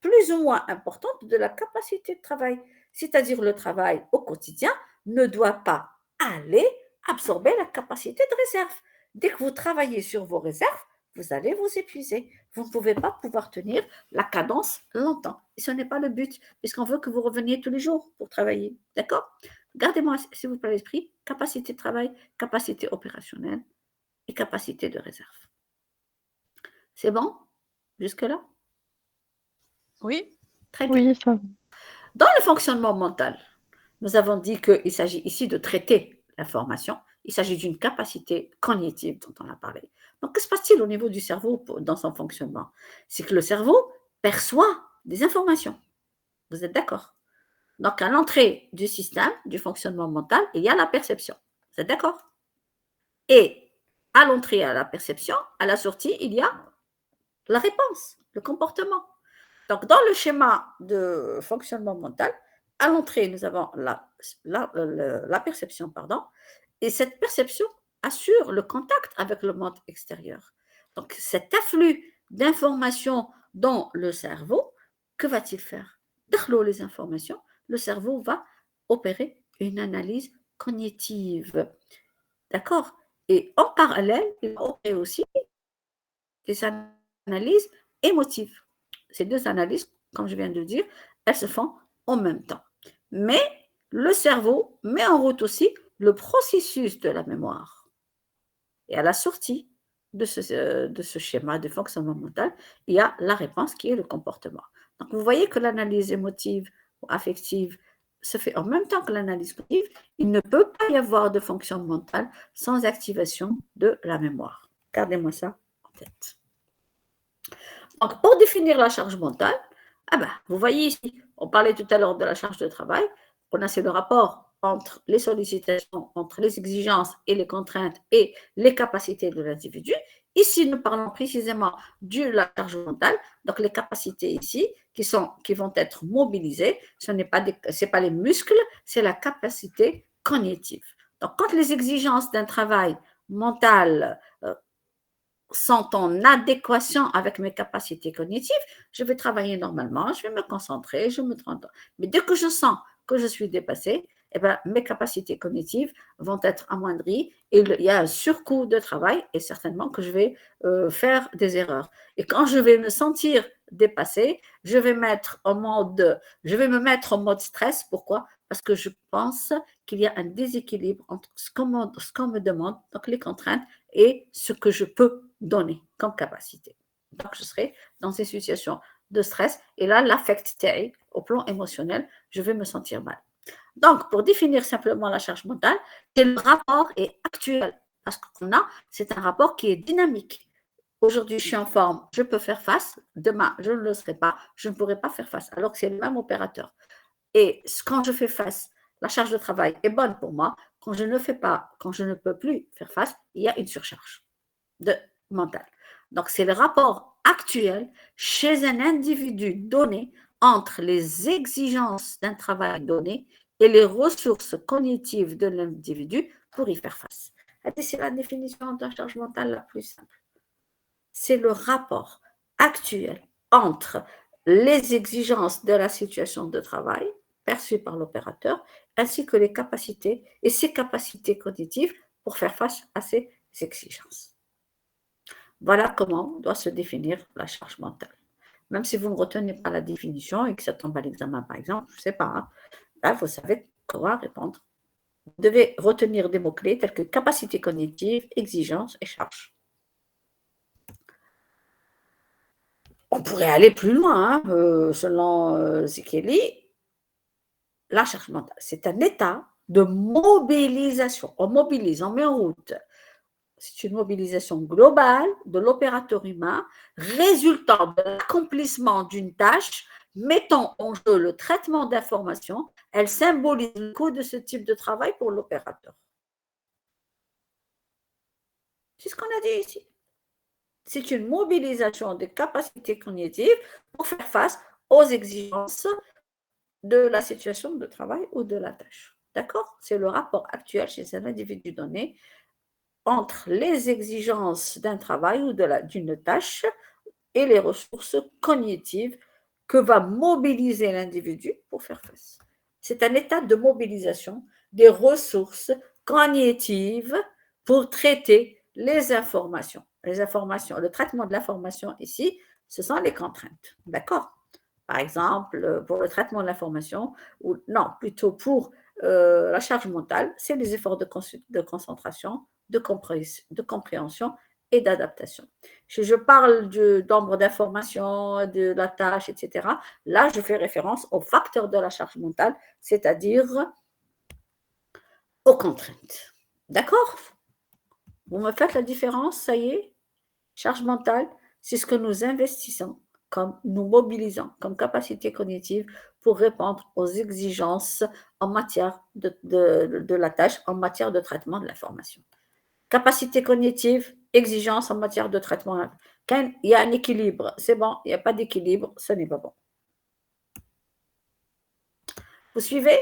Speaker 1: plus ou moins importante de la capacité de travail. C'est-à-dire le travail au quotidien ne doit pas aller absorber la capacité de réserve. Dès que vous travaillez sur vos réserves, vous allez vous épuiser. Vous ne pouvez pas pouvoir tenir la cadence longtemps. Et ce n'est pas le but, puisqu'on veut que vous reveniez tous les jours pour travailler. D'accord? Gardez-moi, s'il vous plaît, à l'esprit, capacité de travail, capacité opérationnelle et capacité de réserve. C'est bon? Jusque-là?
Speaker 2: Oui.
Speaker 1: Très bien.
Speaker 3: Oui, ça va.
Speaker 1: Dans le fonctionnement mental, nous avons dit qu'il s'agit ici de traiter l'information. Il s'agit d'une capacité cognitive dont on a parlé. Donc, que se passe-t-il au niveau du cerveau dans son fonctionnement? C'est que le cerveau perçoit des informations. Vous êtes d'accord? Donc, à l'entrée du système, du fonctionnement mental, il y a la perception. Vous êtes d'accord? Et à l'entrée à la perception, à la sortie, il y a la réponse, le comportement. Donc, dans le schéma de fonctionnement mental, à l'entrée, nous avons la perception, pardon, et cette perception assure le contact avec le monde extérieur. Donc, cet afflux d'informations dans le cerveau, que va-t-il faire? Dans les informations, le cerveau va opérer une analyse cognitive. D'accord? Et en parallèle, il va opérer aussi des analyses émotives. Ces deux analyses, comme je viens de le dire, elles se font en même temps. Mais le cerveau met en route aussi le processus de la mémoire. Et à la sortie de ce schéma de fonctionnement mental, il y a la réponse qui est le comportement. Donc, vous voyez que l'analyse émotive ou affective se fait en même temps que l'analyse cognitive. Il ne peut pas y avoir de fonction mentale sans activation de la mémoire. Gardez-moi ça en tête. Donc, pour définir la charge mentale, vous voyez ici, on parlait tout à l'heure de la charge de travail, on a c'est le rapport entre les sollicitations, entre les exigences et les contraintes et les capacités de l'individu. Ici, nous parlons précisément de la charge mentale, donc les capacités ici qui vont être mobilisées, ce n'est pas les muscles, c'est la capacité cognitive. Donc, quand les exigences d'un travail mental sont en adéquation avec mes capacités cognitives, je vais travailler normalement, je vais me concentrer, je me trompe. Mais dès que je sens que je suis dépassée, eh ben, mes capacités cognitives vont être amoindries et il y a un surcoût de travail et certainement que je vais faire des erreurs. Et quand je vais me sentir dépassée, je vais me mettre en mode stress. Pourquoi? Parce que je pense qu'il y a un déséquilibre entre ce qu'on me demande, donc les contraintes, et ce que je peux donner comme capacité. Donc, je serai dans ces situations de stress et là, l'affect au plan émotionnel, je vais me sentir mal. Donc, pour définir simplement la charge mentale, c'est le rapport est actuel parce qu'on a, c'est un rapport qui est dynamique. Aujourd'hui, je suis en forme, je peux faire face. Demain, je ne le serai pas, je ne pourrai pas faire face, alors que c'est le même opérateur. Et quand je fais face, la charge de travail est bonne pour moi. Quand je ne fais pas, quand je ne peux plus faire face, il y a une surcharge mentale. Donc, c'est le rapport actuel chez un individu donné entre les exigences d'un travail donné et les ressources cognitives de l'individu pour y faire face. C'est la définition de la charge mentale la plus simple. C'est le rapport actuel entre les exigences de la situation de travail perçues par l'opérateur, ainsi que les capacités et ses capacités cognitives pour faire face à ces exigences. Voilà comment doit se définir la charge mentale. Même si vous ne retenez pas la définition et que ça tombe à l'examen, par exemple, je ne sais pas, hein, là, vous savez comment répondre. Vous devez retenir des mots-clés tels que capacité cognitive, exigence et charge. On pourrait aller plus loin, hein, selon Zikeli. La charge mentale, c'est un état de mobilisation. On mobilise, on met en route. C'est une mobilisation globale de l'opérateur humain résultant de l'accomplissement d'une tâche mettant en jeu le traitement d'informations. Elle symbolise le coût de ce type de travail pour l'opérateur. C'est ce qu'on a dit ici. C'est une mobilisation des capacités cognitives pour faire face aux exigences de la situation de travail ou de la tâche. D'accord? C'est le rapport actuel chez un individu donné entre les exigences d'un travail ou d'une tâche et les ressources cognitives que va mobiliser l'individu pour faire face. C'est un état de mobilisation des ressources cognitives pour traiter les informations. Les informations, le traitement de l'information ici, ce sont les contraintes. D'accord? Par exemple, pour le traitement de l'information, ou non, plutôt pour la charge mentale, c'est les efforts de concentration, de compréhension et d'adaptation. Si je parle du nombre d'informations, de la tâche, etc., là, je fais référence aux facteurs de la charge mentale, c'est-à-dire aux contraintes. D'accord? Vous me faites la différence, ça y est? Charge mentale, c'est ce que nous investissons, comme nous mobilisons comme capacité cognitive pour répondre aux exigences en matière de la tâche, en matière de traitement de l'information. Capacité cognitive, exigence en matière de traitement. Quand il y a un équilibre, c'est bon. Il n'y a pas d'équilibre, ce n'est pas bon. Vous suivez?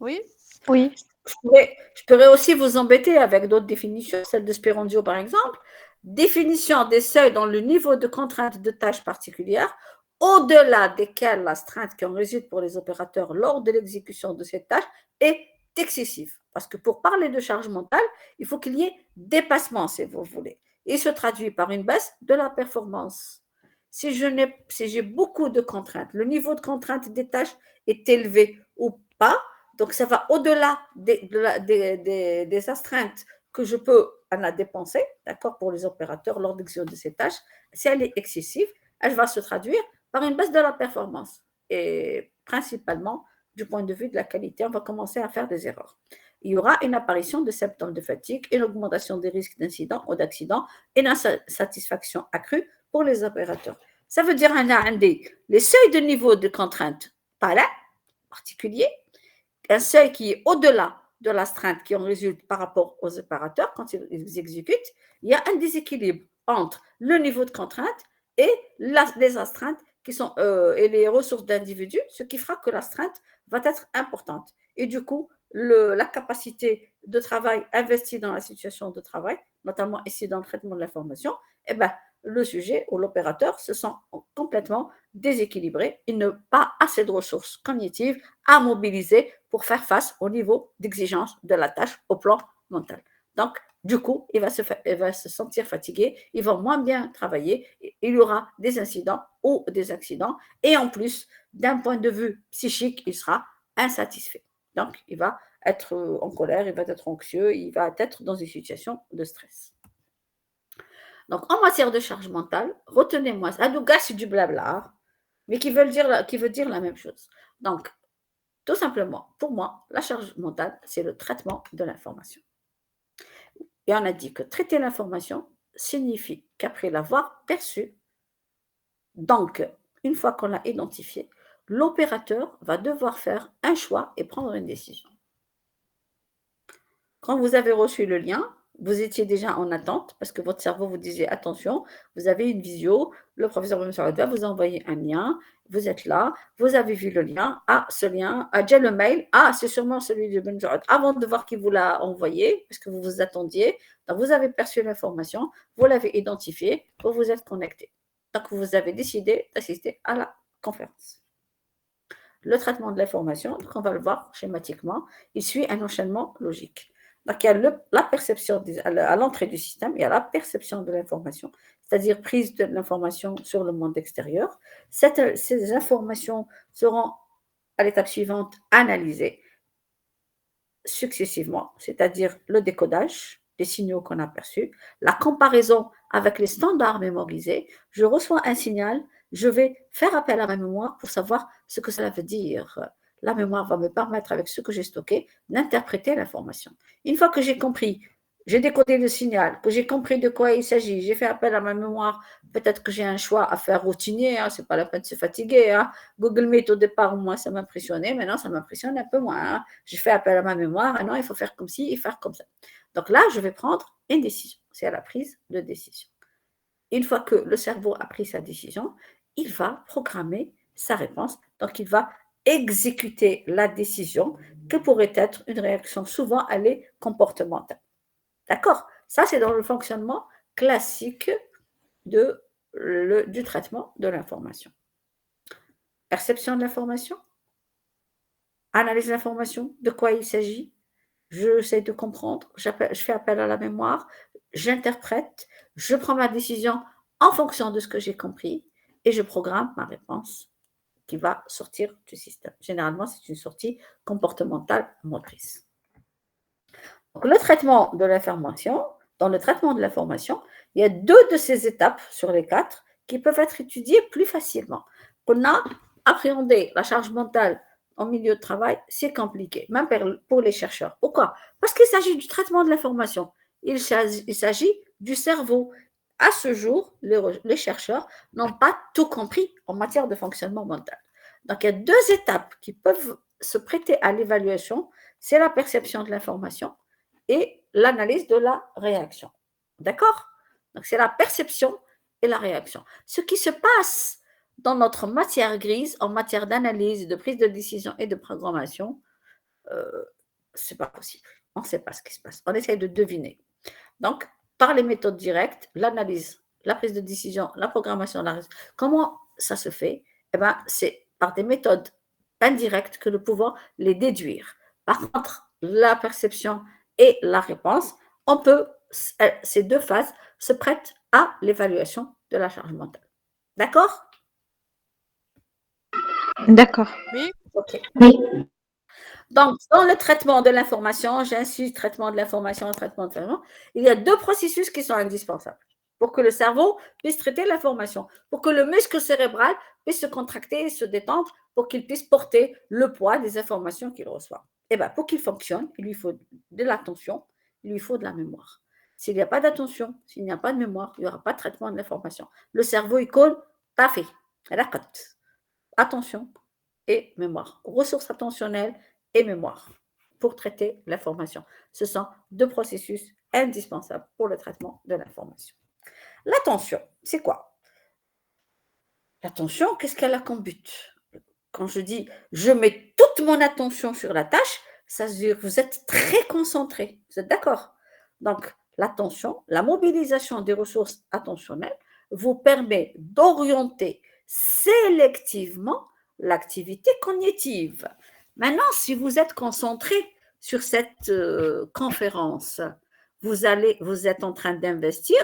Speaker 2: Oui.
Speaker 3: Oui.
Speaker 1: Je pourrais aussi vous embêter avec d'autres définitions, celle de Sperandio par exemple. Définition des seuils dans le niveau de contrainte de tâches particulières, au-delà desquelles l'astreinte qui en résulte pour les opérateurs lors de l'exécution de cette tâche est excessive. Parce que pour parler de charge mentale, il faut qu'il y ait dépassement, si vous voulez. Il se traduit par une baisse de la performance. Si j'ai beaucoup de contraintes, le niveau de contrainte des tâches est élevé ou pas, donc ça va au-delà des astreintes que je peux en a dépenser, d'accord, pour les opérateurs lors d'exécution de ces tâches. Si elle est excessive, elle va se traduire par une baisse de la performance. Et principalement, du point de vue de la qualité, on va commencer à faire des erreurs. Il y aura une apparition de symptômes de fatigue, une augmentation des risques d'incidents ou d'accidents, une insatisfaction accrue pour les opérateurs. Ça veut dire les seuils de niveau de contrainte, pas là, particulier, un seuil qui est au-delà de l'astreinte qui en résulte par rapport aux opérateurs quand ils exécutent, il y a un déséquilibre entre le niveau de contrainte et les astreintes qui sont, et les ressources d'individus, ce qui fera que l'astreinte va être importante. Et du coup, la capacité de travail investie dans la situation de travail, notamment ici dans le traitement de l'information, eh ben, le sujet ou l'opérateur se sent complètement déséquilibré. Il n'a pas assez de ressources cognitives à mobiliser pour faire face au niveau d'exigence de la tâche au plan mental. Donc, du coup, il va se sentir fatigué, il va moins bien travailler, il y aura des incidents ou des accidents, et en plus, d'un point de vue psychique, il sera insatisfait. Donc, il va être en colère, il va être anxieux, il va être dans une situation de stress. Donc, en matière de charge mentale, retenez-moi, ça nous gâche du blabla, mais qui veut dire la même chose. Donc, tout simplement, pour moi, la charge mentale, c'est le traitement de l'information. Et on a dit que traiter l'information signifie qu'après l'avoir perçue, donc, une fois qu'on l'a identifiée, l'opérateur va devoir faire un choix et prendre une décision. Quand vous avez reçu le lien, vous étiez déjà en attente parce que votre cerveau vous disait attention, vous avez une visio, le professeur va vous envoyer un lien, vous êtes là, vous avez vu le lien, ce lien, déjà le mail, c'est sûrement celui de Ben Saoud. Avant de voir qui vous l'a envoyé, parce que vous vous attendiez, donc vous avez perçu l'information, vous l'avez identifié, vous vous êtes connecté. Donc vous avez décidé d'assister à la conférence. Le traitement de l'information, donc on va le voir schématiquement, il suit un enchaînement logique. Donc, il y a la perception à l'entrée du système, il y a la perception de l'information, c'est-à-dire prise de l'information sur le monde extérieur. Ces informations seront, à l'étape suivante, analysées successivement, c'est-à-dire le décodage des signaux qu'on a perçus, la comparaison avec les standards mémorisés. Je reçois un signal, je vais faire appel à ma mémoire pour savoir ce que cela veut dire. La mémoire va me permettre, avec ce que j'ai stocké, d'interpréter l'information. Une fois que j'ai compris, j'ai décodé le signal, que j'ai compris de quoi il s'agit, j'ai fait appel à ma mémoire, peut-être que j'ai un choix à faire routinier, ce n'est pas la peine de se fatiguer. Google Meet, au départ, moi, ça m'impressionnait, maintenant, ça m'impressionne un peu moins. J'ai fait appel à ma mémoire, non, il faut faire comme ci et faire comme ça. Donc là, je vais prendre une décision. C'est à la prise de décision. Une fois que le cerveau a pris sa décision, il va programmer sa réponse. Donc, il va exécuter la décision que pourrait être une réaction. Souvent, elle est comportementale. D'accord? Ça, c'est dans le fonctionnement classique du traitement de l'information. Perception de l'information, analyse de l'information, de quoi il s'agit, j'essaie de comprendre, je fais appel à la mémoire, j'interprète, je prends ma décision en fonction de ce que j'ai compris et je programme ma réponse qui va sortir du système. Généralement, c'est une sortie comportementale motrice. Donc, le traitement de l'information, dans le traitement de l'information, il y a 2 de ces étapes sur les 4 qui peuvent être étudiées plus facilement. On a appréhendé la charge mentale en milieu de travail, c'est compliqué, même pour les chercheurs. Pourquoi? Parce qu'il s'agit du traitement de l'information. Il s'agit du cerveau. À ce jour, les chercheurs n'ont pas tout compris en matière de fonctionnement mental. Donc, il y a 2 étapes qui peuvent se prêter à l'évaluation. C'est la perception de l'information et l'analyse de la réaction. D'accord? Donc, c'est la perception et la réaction. Ce qui se passe dans notre matière grise, en matière d'analyse, de prise de décision et de programmation, ce n'est pas possible. On ne sait pas ce qui se passe. On essaie de deviner. Donc, par les méthodes directes, l'analyse, la prise de décision, la programmation, comment ça se fait? Eh bien, c'est par des méthodes indirectes que nous pouvons les déduire. Par contre, la perception et la réponse, ces 2 phases se prêtent à l'évaluation de la charge mentale. D'accord?
Speaker 4: D'accord.
Speaker 2: Oui.
Speaker 1: Ok.
Speaker 4: Oui.
Speaker 1: Donc, dans le traitement de l'information, j'insiste, traitement de l'information, il y a 2 processus qui sont indispensables pour que le cerveau puisse traiter l'information, pour que le muscle cérébral puisse se contracter et se détendre, pour qu'il puisse porter le poids des informations qu'il reçoit. Et bien, pour qu'il fonctionne, il lui faut de l'attention, il lui faut de la mémoire. S'il n'y a pas d'attention, s'il n'y a pas de mémoire, il n'y aura pas de traitement de l'information. Le cerveau, il colle, pas fait. La cote. Attention et mémoire. Ressources attentionnelles et mémoire pour traiter l'information. Ce sont 2 processus indispensables pour le traitement de l'information. L'attention, c'est quoi? L'attention, qu'est-ce qu'elle a comme but? Quand je dis je mets toute mon attention sur la tâche, ça veut dire que vous êtes très concentré. Vous êtes d'accord? Donc, l'attention, la mobilisation des ressources attentionnelles vous permet d'orienter sélectivement l'activité cognitive. Maintenant, si vous êtes concentré sur cette conférence, vous êtes en train d'investir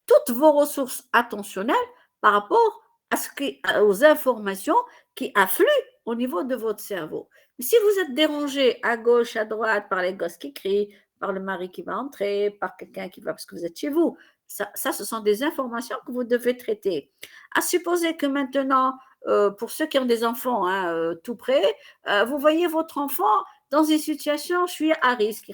Speaker 1: toutes vos ressources attentionnelles par rapport aux informations qui affluent au niveau de votre cerveau. Mais si vous êtes dérangé à gauche, à droite par les gosses qui crient, par le mari qui va entrer, par quelqu'un qui va parce que vous êtes chez vous, ça, ce sont des informations que vous devez traiter. À supposer que maintenant, pour ceux qui ont des enfants tout près, vous voyez votre enfant dans une situation, je suis à risque,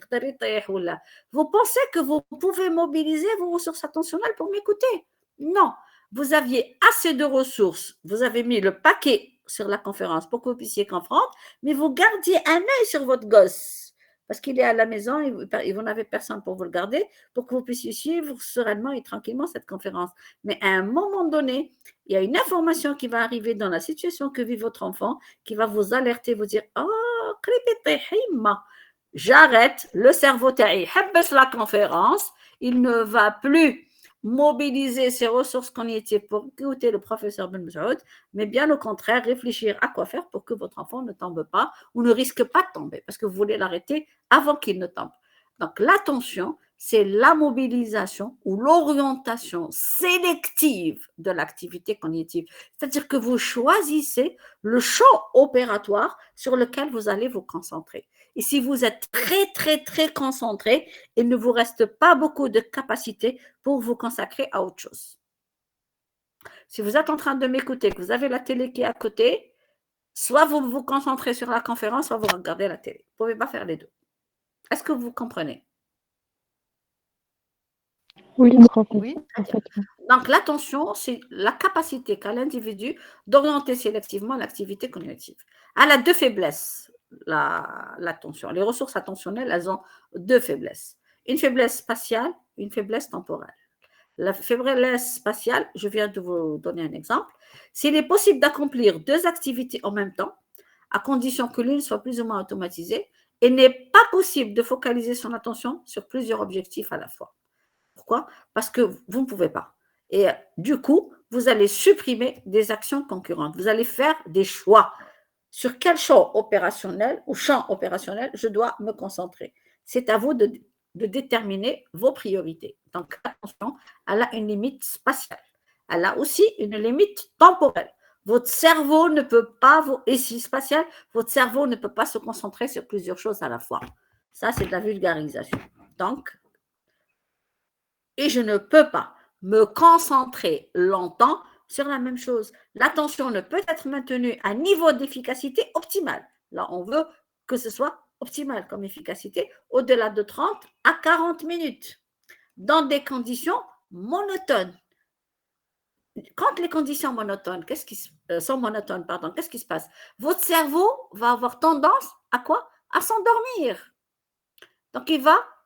Speaker 1: vous pensez que vous pouvez mobiliser vos ressources attentionnelles pour m'écouter? Non. Vous aviez assez de ressources, vous avez mis le paquet sur la conférence pour que vous puissiez comprendre, mais vous gardiez un œil sur votre gosse parce qu'il est à la maison et vous n'avez personne pour vous le garder, pour que vous puissiez suivre sereinement et tranquillement cette conférence. Mais à un moment donné, il y a une information qui va arriver dans la situation que vit votre enfant, qui va vous alerter, vous dire « Oh, j'arrête, le cerveau baisse la conférence, il ne va plus mobiliser ses ressources cognitives pour écouter le professeur Ben Msaoud, mais bien au contraire, réfléchir à quoi faire pour que votre enfant ne tombe pas ou ne risque pas de tomber, parce que vous voulez l'arrêter avant qu'il ne tombe. Donc l'attention, c'est la mobilisation ou l'orientation sélective de l'activité cognitive. C'est-à-dire que vous choisissez le champ opératoire sur lequel vous allez vous concentrer. Et si vous êtes très concentré, il ne vous reste pas beaucoup de capacité pour vous consacrer à autre chose. Si vous êtes en train de m'écouter, que vous avez la télé qui est à côté, soit vous vous concentrez sur la conférence, soit vous regardez la télé. Vous ne pouvez pas faire les deux. Est-ce que vous comprenez?
Speaker 3: Oui,
Speaker 2: Oui.
Speaker 3: parfaitement.
Speaker 1: Donc, l'attention, c'est la capacité qu'a l'individu d'orienter sélectivement l'activité cognitive. Elle a deux faiblesses, l'attention. Les ressources attentionnelles, elles ont deux faiblesses. Une faiblesse spatiale, une faiblesse temporelle. La faiblesse spatiale, je viens de vous donner un exemple. S'il est possible d'accomplir deux activités en même temps, à condition que l'une soit plus ou moins automatisée, il n'est pas possible de focaliser son attention sur plusieurs objectifs à la fois. Pourquoi? Parce que vous ne pouvez pas. Et du coup, vous allez supprimer des actions concurrentes. Vous allez faire des choix. Sur quel champ opérationnel ou champ opérationnel je dois me concentrer? C'est à vous de déterminer vos priorités. Donc, attention, elle a une limite spatiale. Elle a aussi une limite temporelle. Votre cerveau ne peut pas, et si spatial, votre cerveau ne peut pas se concentrer sur plusieurs choses à la fois. Ça, c'est de la vulgarisation. Donc, et je ne peux pas me concentrer longtemps sur la même chose. L'attention ne peut être maintenue à un niveau d'efficacité optimal. Là, on veut que ce soit optimal comme efficacité, au-delà de 30 à 40 minutes, dans des conditions monotones. Quand les conditions monotones, sont monotones, qu'est-ce qui se passe? Votre cerveau va avoir tendance à quoi? À s'endormir. Donc,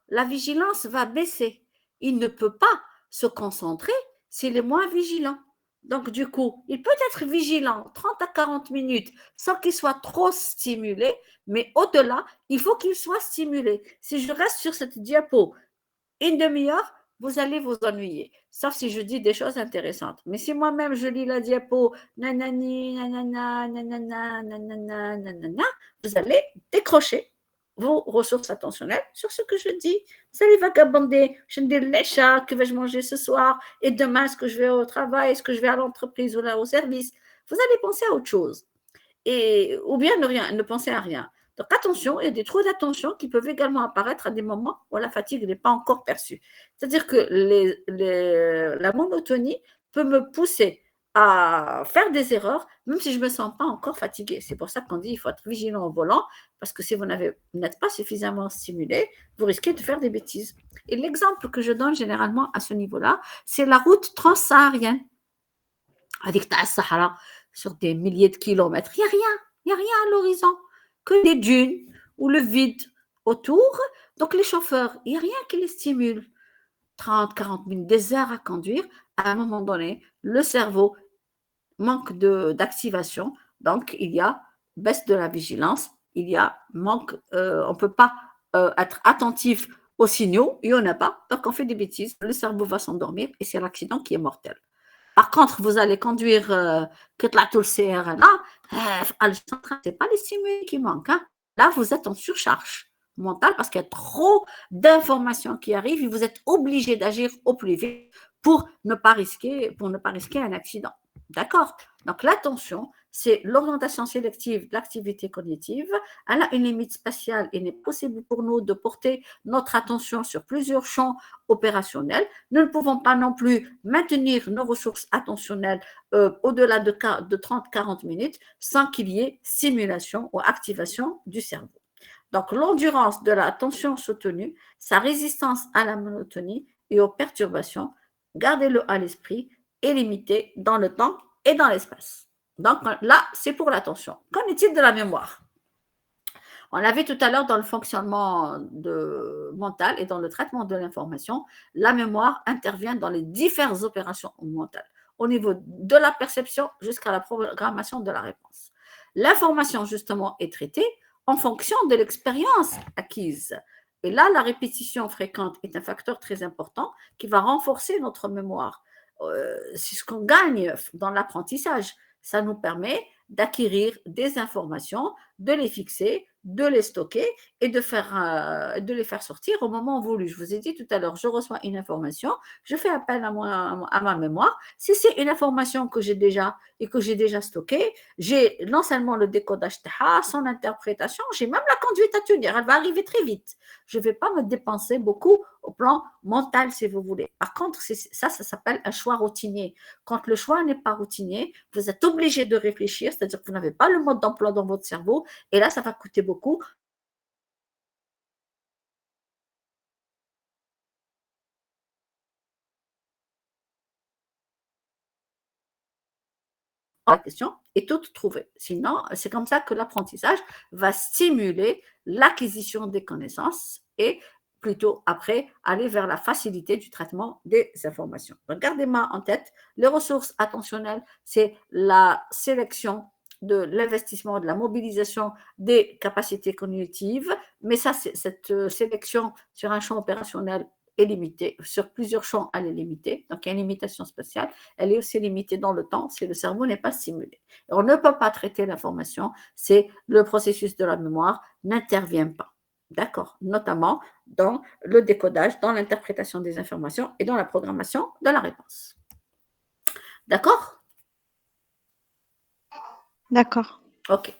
Speaker 1: la vigilance va baisser. Il ne peut pas se concentrer s'il est moins vigilant. Donc, du coup, il peut être vigilant 30 à 40 minutes sans qu'il soit trop stimulé, mais au-delà, il faut qu'il soit stimulé. Si je reste sur cette diapo une demi-heure, vous allez vous ennuyer, sauf si je dis des choses intéressantes. Mais si moi-même je lis la diapo, nanani, nanana, nanana, nanana, nanana, vous allez décrocher vos ressources attentionnelles sur ce que je dis. Vous allez vagabonder, je me dis les chats, que vais-je manger ce soir, et demain, est-ce que je vais au travail, est-ce que je vais à l'entreprise ou là au service? Vous allez penser à autre chose, ou bien ne penser à rien. Donc attention, il y a des trous d'attention qui peuvent également apparaître à des moments où la fatigue n'est pas encore perçue. C'est-à-dire que la monotonie peut me pousser à faire des erreurs, même si je ne me sens pas encore fatiguée. C'est pour ça qu'on dit qu'il faut être vigilant au volant, parce que si vous n'êtes pas suffisamment stimulé, vous risquez de faire des bêtises. Et l'exemple que je donne généralement à ce niveau-là, c'est la route transsaharienne. Avec le Sahara, sur des milliers de kilomètres, il n'y a rien à l'horizon, que des dunes ou le vide autour. Donc les chauffeurs, il n'y a rien qui les stimule. 30, 40 minutes, des heures à conduire, à un moment donné, le cerveau manque d'activation, donc il y a baisse de la vigilance il y a manque, on ne peut pas être attentif aux signaux, il n'y en a pas, donc on fait des bêtises, le cerveau va s'endormir et c'est l'accident qui est mortel. Par contre, vous allez conduire que la tout le CR là, c'est pas les stimuli qui manquent. Hein. Là, vous êtes en surcharge mentale parce qu'il y a trop d'informations qui arrivent et vous êtes obligé d'agir au plus vite pour ne pas risquer un accident. D'accord? Donc, l'attention, c'est l'orientation sélective de l'activité cognitive. Elle a une limite spatiale. Il n'est possible pour nous de porter notre attention sur plusieurs champs opérationnels. Nous ne pouvons pas non plus maintenir nos ressources attentionnelles au-delà de 30-40 minutes sans qu'il y ait stimulation ou activation du cerveau. Donc, l'endurance de l'attention soutenue, sa résistance à la monotonie et aux perturbations, gardez-le à l'esprit, est limitée dans le temps et dans l'espace. Donc là, c'est pour l'attention. Qu'en est-il de la mémoire? On l'a vu tout à l'heure dans le fonctionnement mental et dans le traitement de l'information, la mémoire intervient dans les diverses opérations mentales, au niveau de la perception jusqu'à la programmation de la réponse. L'information, justement, est traitée en fonction de l'expérience acquise. Et là, la répétition fréquente est un facteur très important qui va renforcer notre mémoire. C'est ce qu'on gagne dans l'apprentissage. Ça nous permet d'acquérir des informations, de les fixer, de les stocker et de les faire sortir au moment voulu. Je vous ai dit tout à l'heure, je reçois une information, je fais appel à ma mémoire. Si c'est une information que j'ai déjà et que j'ai déjà stockée, j'ai non seulement le décodage, son interprétation, j'ai même la conduite à tenir. Elle va arriver très vite. Je ne vais pas me dépenser beaucoup au plan mental, si vous voulez. Par contre, ça s'appelle un choix routinier. Quand le choix n'est pas routinier, vous êtes obligé de réfléchir, c'est-à-dire que vous n'avez pas le mode d'emploi dans votre cerveau, et là, ça va coûter beaucoup. La question est toute trouvée. Sinon, c'est comme ça que l'apprentissage va stimuler l'acquisition des connaissances et plutôt après aller vers la facilité du traitement des informations. Donc, gardez-moi en tête, les ressources attentionnelles, c'est la sélection de l'investissement, de la mobilisation des capacités cognitives, mais ça, cette sélection sur un champ opérationnel est limitée, sur plusieurs champs, elle est limitée, donc il y a une limitation spatiale, elle est aussi limitée dans le temps si le cerveau n'est pas stimulé. Et on ne peut pas traiter l'information, c'est le processus de la mémoire n'intervient pas. D'accord, notamment dans le décodage, dans l'interprétation des informations et dans la programmation de la réponse. D'accord?
Speaker 4: D'accord.
Speaker 1: Ok.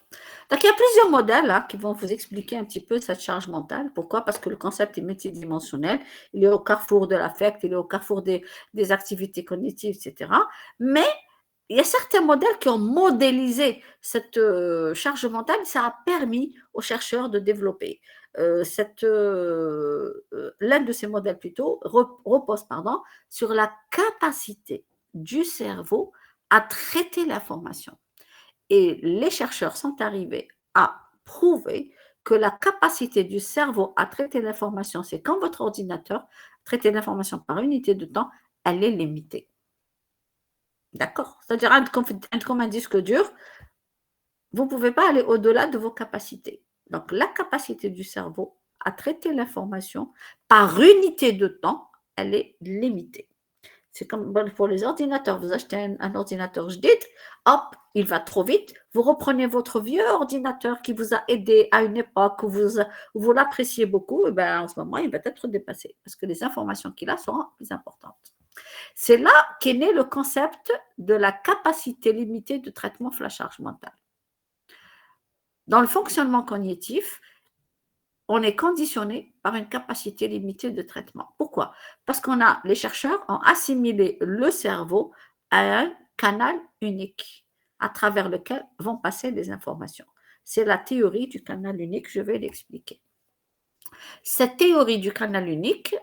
Speaker 1: Donc, il y a plusieurs modèles là, qui vont vous expliquer un petit peu cette charge mentale. Pourquoi? Parce que le concept est multidimensionnel. Il est au carrefour de l'affect, il est au carrefour des activités cognitives, etc. Mais il y a certains modèles qui ont modélisé cette charge mentale. Ça a permis aux chercheurs de développer. L'un de ces modèles plutôt repose sur la capacité du cerveau à traiter l'information. Et les chercheurs sont arrivés à prouver que la capacité du cerveau à traiter l'information, c'est quand votre ordinateur traite l'information par unité de temps, elle est limitée. D'accord? C'est-à-dire, comme un disque dur, vous ne pouvez pas aller au-delà de vos capacités. Donc, la capacité du cerveau à traiter l'information par unité de temps, elle est limitée. C'est comme pour les ordinateurs. Vous achetez un ordinateur JDID, hop, il va trop vite. Vous reprenez votre vieux ordinateur qui vous a aidé à une époque où vous l'appréciez beaucoup, et bien en ce moment, il va être dépassé parce que les informations qu'il a seront plus importantes. C'est là qu'est né le concept de la capacité limitée de traitement flash-charge mentale. Dans le fonctionnement cognitif, on est conditionné par une capacité limitée de traitement. Pourquoi? Parce les chercheurs ont assimilé le cerveau à un canal unique à travers lequel vont passer les informations. C'est la théorie du canal unique, je vais l'expliquer. Cette théorie du canal unique,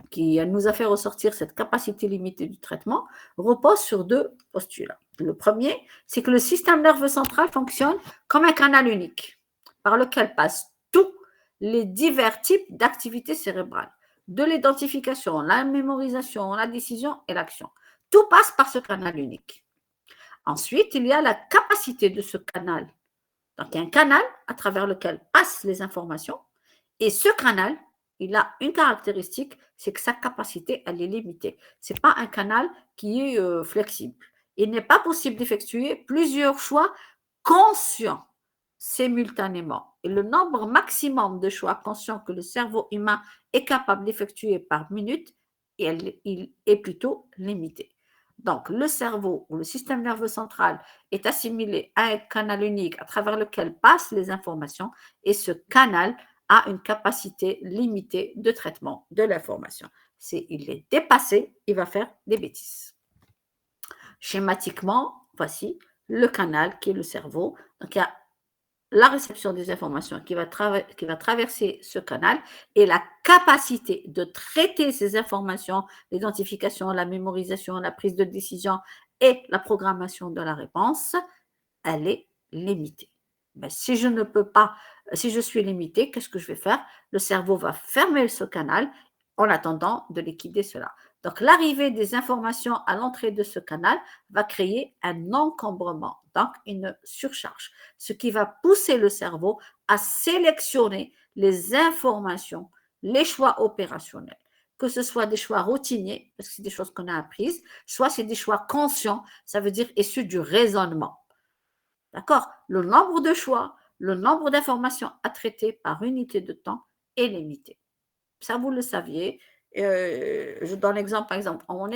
Speaker 1: qui nous a fait ressortir cette capacité limitée du traitement, repose sur deux postulats. Le premier, c'est que le système nerveux central fonctionne comme un canal unique par lequel passe tout les divers types d'activités cérébrales, de l'identification, la mémorisation, la décision et l'action. Tout passe par ce canal unique. Ensuite, il y a la capacité de ce canal Donc, il y a un canal à travers lequel passent les informations. Et ce canal, il a une caractéristique, c'est que sa capacité, elle est limitée. Ce n'est pas un canal qui est flexible. Il n'est pas possible d'effectuer plusieurs choix conscients simultanément. Et le nombre maximum de choix conscients que le cerveau humain est capable d'effectuer par minute, il est plutôt limité. Donc, le cerveau ou le système nerveux central est assimilé à un canal unique à travers lequel passent les informations et ce canal a une capacité limitée de traitement de l'information. S'il est dépassé, il va faire des bêtises. Schématiquement, voici le canal qui est le cerveau. Donc, il y a la réception des informations qui va traverser ce canal et la capacité de traiter ces informations, l'identification, la mémorisation, la prise de décision et la programmation de la réponse, elle est limitée. Mais si je ne peux pas, si je suis limitée, qu'est-ce que je vais faire? Le cerveau va fermer ce canal en attendant de liquider cela. Donc, l'arrivée des informations à l'entrée de ce canal va créer un encombrement, donc une surcharge, ce qui va pousser le cerveau à sélectionner les informations, les choix opérationnels, que ce soit des choix routiniers, parce que c'est des choses qu'on a apprises, soit c'est des choix conscients, ça veut dire issus du raisonnement. D'accord? Le nombre de choix, le nombre d'informations à traiter par unité de temps est limité. Ça, vous le saviez. Je donne l'exemple, par exemple, on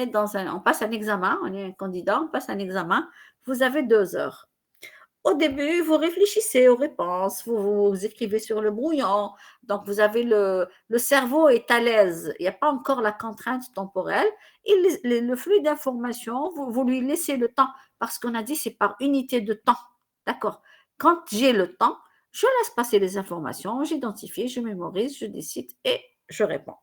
Speaker 1: passe un examen, on est un candidat, on passe un examen, vous avez 2 heures. Au début, vous réfléchissez aux réponses, vous écrivez sur le brouillon, donc vous avez le cerveau est à l'aise, il n'y a pas encore la contrainte temporelle, et le flux d'informations, vous lui laissez le temps, parce qu'on a dit c'est par unité de temps, d'accord? Quand j'ai le temps, je laisse passer les informations, j'identifie, je mémorise, je décide et je réponds.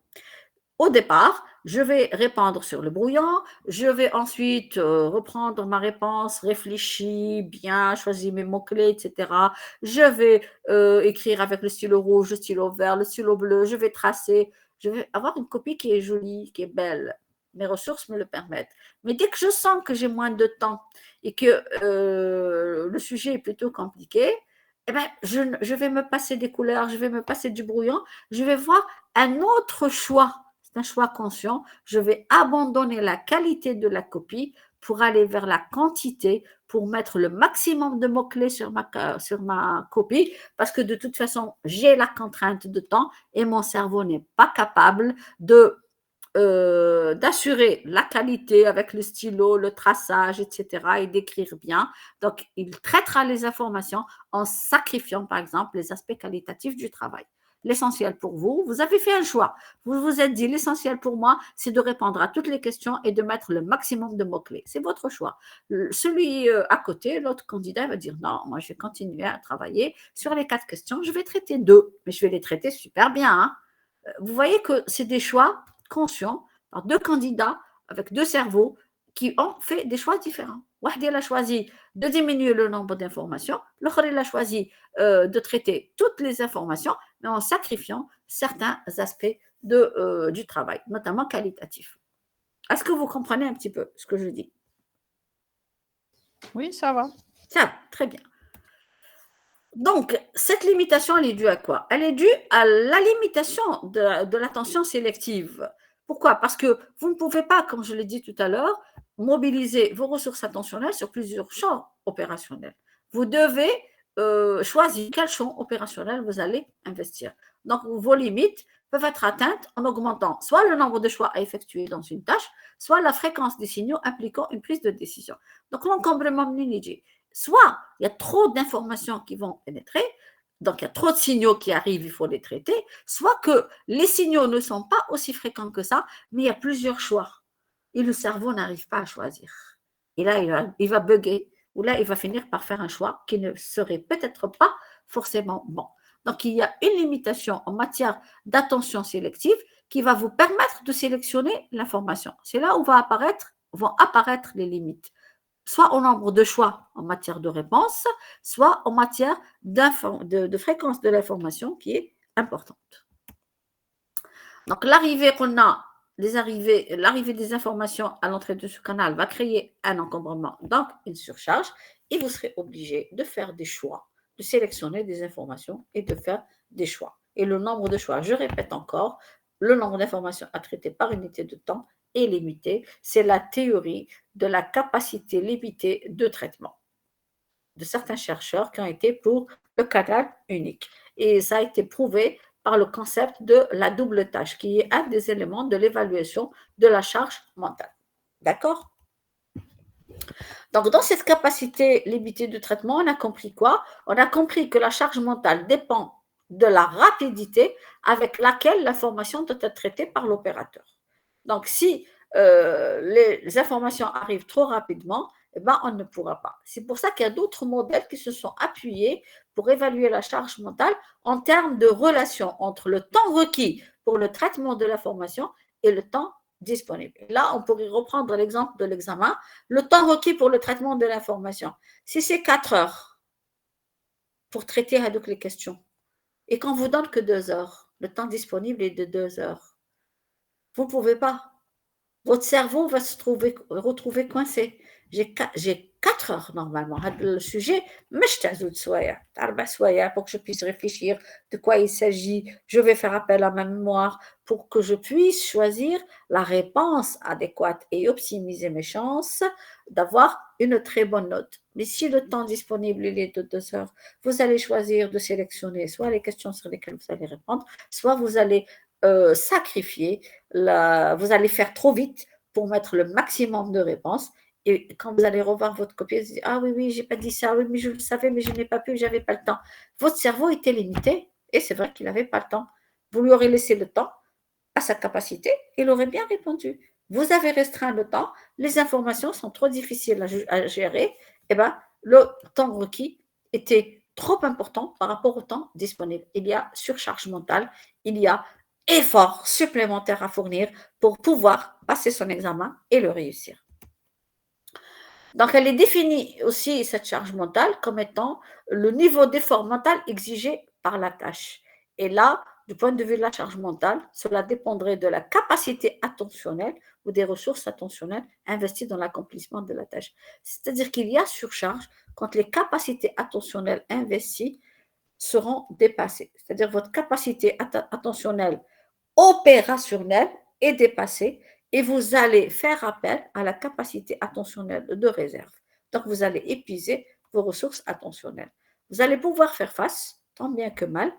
Speaker 1: Au départ, je vais répondre sur le brouillon, je vais ensuite reprendre ma réponse, réfléchir bien, choisir mes mots-clés, etc. Je vais écrire avec le stylo rouge, le stylo vert, le stylo bleu, je vais tracer, je vais avoir une copie qui est jolie, qui est belle. Mes ressources me le permettent. Mais dès que je sens que j'ai moins de temps et que le sujet est plutôt compliqué, eh ben, je vais me passer des couleurs, je vais me passer du brouillon, je vais voir un autre choix. C'est un choix conscient. Je vais abandonner la qualité de la copie pour aller vers la quantité, pour mettre le maximum de mots-clés sur ma copie, parce que de toute façon, j'ai la contrainte de temps et mon cerveau n'est pas capable d'assurer la qualité avec le stylo, le traçage, etc. et d'écrire bien. Donc, il traitera les informations en sacrifiant, par exemple, les aspects qualitatifs du travail. L'essentiel pour vous, vous avez fait un choix. Vous vous êtes dit, l'essentiel pour moi, c'est de répondre à toutes les questions et de mettre le maximum de mots-clés. C'est votre choix. Celui à côté, l'autre candidat va dire, non, moi, je vais continuer à travailler sur les 4 questions. Je vais traiter 2, mais je vais les traiter super bien. Hein. Vous voyez que c'est des choix conscients par 2 candidats avec 2 cerveaux qui ont fait des choix différents. Wahdi a choisi de diminuer le nombre d'informations, l'autre a choisi de traiter toutes les informations, mais en sacrifiant certains aspects du travail, notamment qualitatifs. Est-ce que vous comprenez un petit peu ce que je dis?
Speaker 2: Oui, ça va.
Speaker 1: Ça va, très bien. Donc, cette limitation, elle est due à quoi? Elle est due à la limitation de l'attention sélective. Pourquoi? Parce que vous ne pouvez pas, comme je l'ai dit tout à l'heure, mobiliser vos ressources attentionnelles sur plusieurs champs opérationnels. Vous devez choisir quel champ opérationnel vous allez investir. Donc, vos limites peuvent être atteintes en augmentant soit le nombre de choix à effectuer dans une tâche, soit la fréquence des signaux impliquant une prise de décision. Donc, l'encombrement mnésique. Soit il y a trop d'informations qui vont pénétrer, donc il y a trop de signaux qui arrivent, il faut les traiter, soit que les signaux ne sont pas aussi fréquents que ça, mais il y a plusieurs choix. Et le cerveau n'arrive pas à choisir. Et là, il va bugger, ou là, il va finir par faire un choix qui ne serait peut-être pas forcément bon. Donc, il y a une limitation en matière d'attention sélective qui va vous permettre de sélectionner l'information. C'est là où vont apparaître les limites, soit au nombre de choix en matière de réponse, soit en matière de fréquence de l'information qui est importante. Donc, l'arrivée des informations à l'entrée de ce canal va créer un encombrement, donc une surcharge, et vous serez obligé de faire des choix de sélectionner des informations et de faire des choix. Et le nombre de choix, je répète encore, le nombre d'informations à traiter par unité de temps est limité. C'est la théorie de la capacité limitée de traitement de certains chercheurs qui ont été pour le canal unique. Et ça a été prouvé par le concept de la double tâche, qui est un des éléments de l'évaluation de la charge mentale. D'accord? Donc, dans cette capacité limitée de traitement, on a compris quoi? On a compris que la charge mentale dépend de la rapidité avec laquelle l'information doit être traitée par l'opérateur. Donc, si les informations arrivent trop rapidement, eh ben, on ne pourra pas. C'est pour ça qu'il y a d'autres modèles qui se sont appuyés pour évaluer la charge mentale en termes de relation entre le temps requis pour le traitement de l'information et le temps disponible. Et là, on pourrait reprendre l'exemple de l'examen. Le temps requis pour le traitement de l'information, si c'est 4 heures pour traiter toutes les questions, et qu'on vous donne que 2 heures, le temps disponible est de 2 heures, vous ne pouvez pas. Votre cerveau va se retrouver coincé. J'ai 4 heures normalement. Le sujet, mais je t'ajoute soya pour que je puisse réfléchir de quoi il s'agit. Je vais faire appel à ma mémoire pour que je puisse choisir la réponse adéquate et optimiser mes chances d'avoir une très bonne note. Mais si le temps disponible est de 2 heures, vous allez choisir de sélectionner soit les questions sur lesquelles vous allez répondre, soit vous allez sacrifier, vous allez faire trop vite pour mettre le maximum de réponses. Et quand vous allez revoir votre copie, vous dites, ah oui, j'ai pas dit ça, oui, mais je le savais, mais je n'ai pas pu, j'avais pas le temps. Votre cerveau était limité, et c'est vrai qu'il n'avait pas le temps. Vous lui aurez laissé le temps à sa capacité, il aurait bien répondu. Vous avez restreint le temps, les informations sont trop difficiles à gérer, et ben, le temps requis était trop important par rapport au temps disponible. Il y a surcharge mentale, il y a effort supplémentaire à fournir pour pouvoir passer son examen et le réussir. Donc, elle est définie aussi, cette charge mentale, comme étant le niveau d'effort mental exigé par la tâche. Et là, du point de vue de la charge mentale, cela dépendrait de la capacité attentionnelle ou des ressources attentionnelles investies dans l'accomplissement de la tâche. C'est-à-dire qu'il y a surcharge quand les capacités attentionnelles investies seront dépassées. C'est-à-dire votre capacité attentionnelle opérationnelle est dépassée et vous allez faire appel à la capacité attentionnelle de réserve. Donc, vous allez épuiser vos ressources attentionnelles. Vous allez pouvoir faire face, tant bien que mal,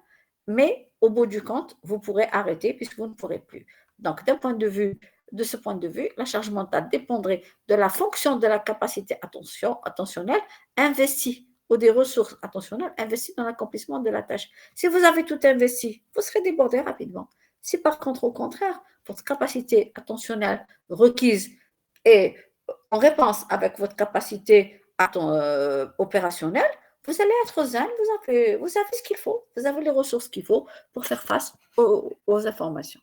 Speaker 1: mais au bout du compte, vous pourrez arrêter puisque vous ne pourrez plus. Donc, de ce point de vue, la charge mentale dépendrait de la fonction de la capacité attentionnelle investie ou des ressources attentionnelles investies dans l'accomplissement de la tâche. Si vous avez tout investi, vous serez débordé rapidement. Si par contre, au contraire, votre capacité attentionnelle requise est en réponse avec votre capacité opérationnelle, vous allez être zen, vous avez ce qu'il faut, vous avez les ressources qu'il faut pour faire face aux informations.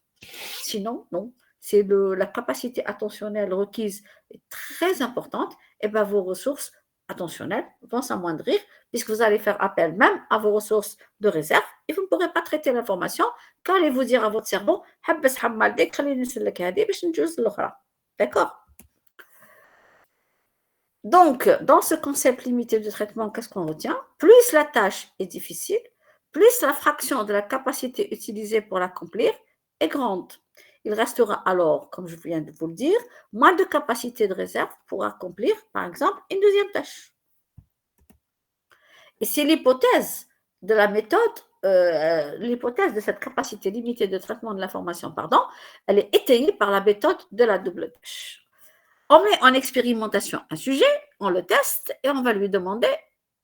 Speaker 1: Sinon, non, c'est la capacité attentionnelle requise est très importante, et bien vos ressources attentionnelles vont s'amoindrir puisque vous allez faire appel même à vos ressources de réserve et vous ne pourrez pas traiter l'information. Qu'allez-vous dire à votre cerveau? D'accord? Donc, dans ce concept limité de traitement, qu'est-ce qu'on retient? Plus la tâche est difficile, plus la fraction de la capacité utilisée pour l'accomplir est grande. Il restera alors, comme je viens de vous le dire, moins de capacité de réserve pour accomplir, par exemple, une deuxième tâche. Et c'est l'hypothèse de la méthode, l'hypothèse de cette capacité limitée de traitement de l'information, elle est étayée par la méthode de la double tâche. On met en expérimentation un sujet, on le teste et on va lui demander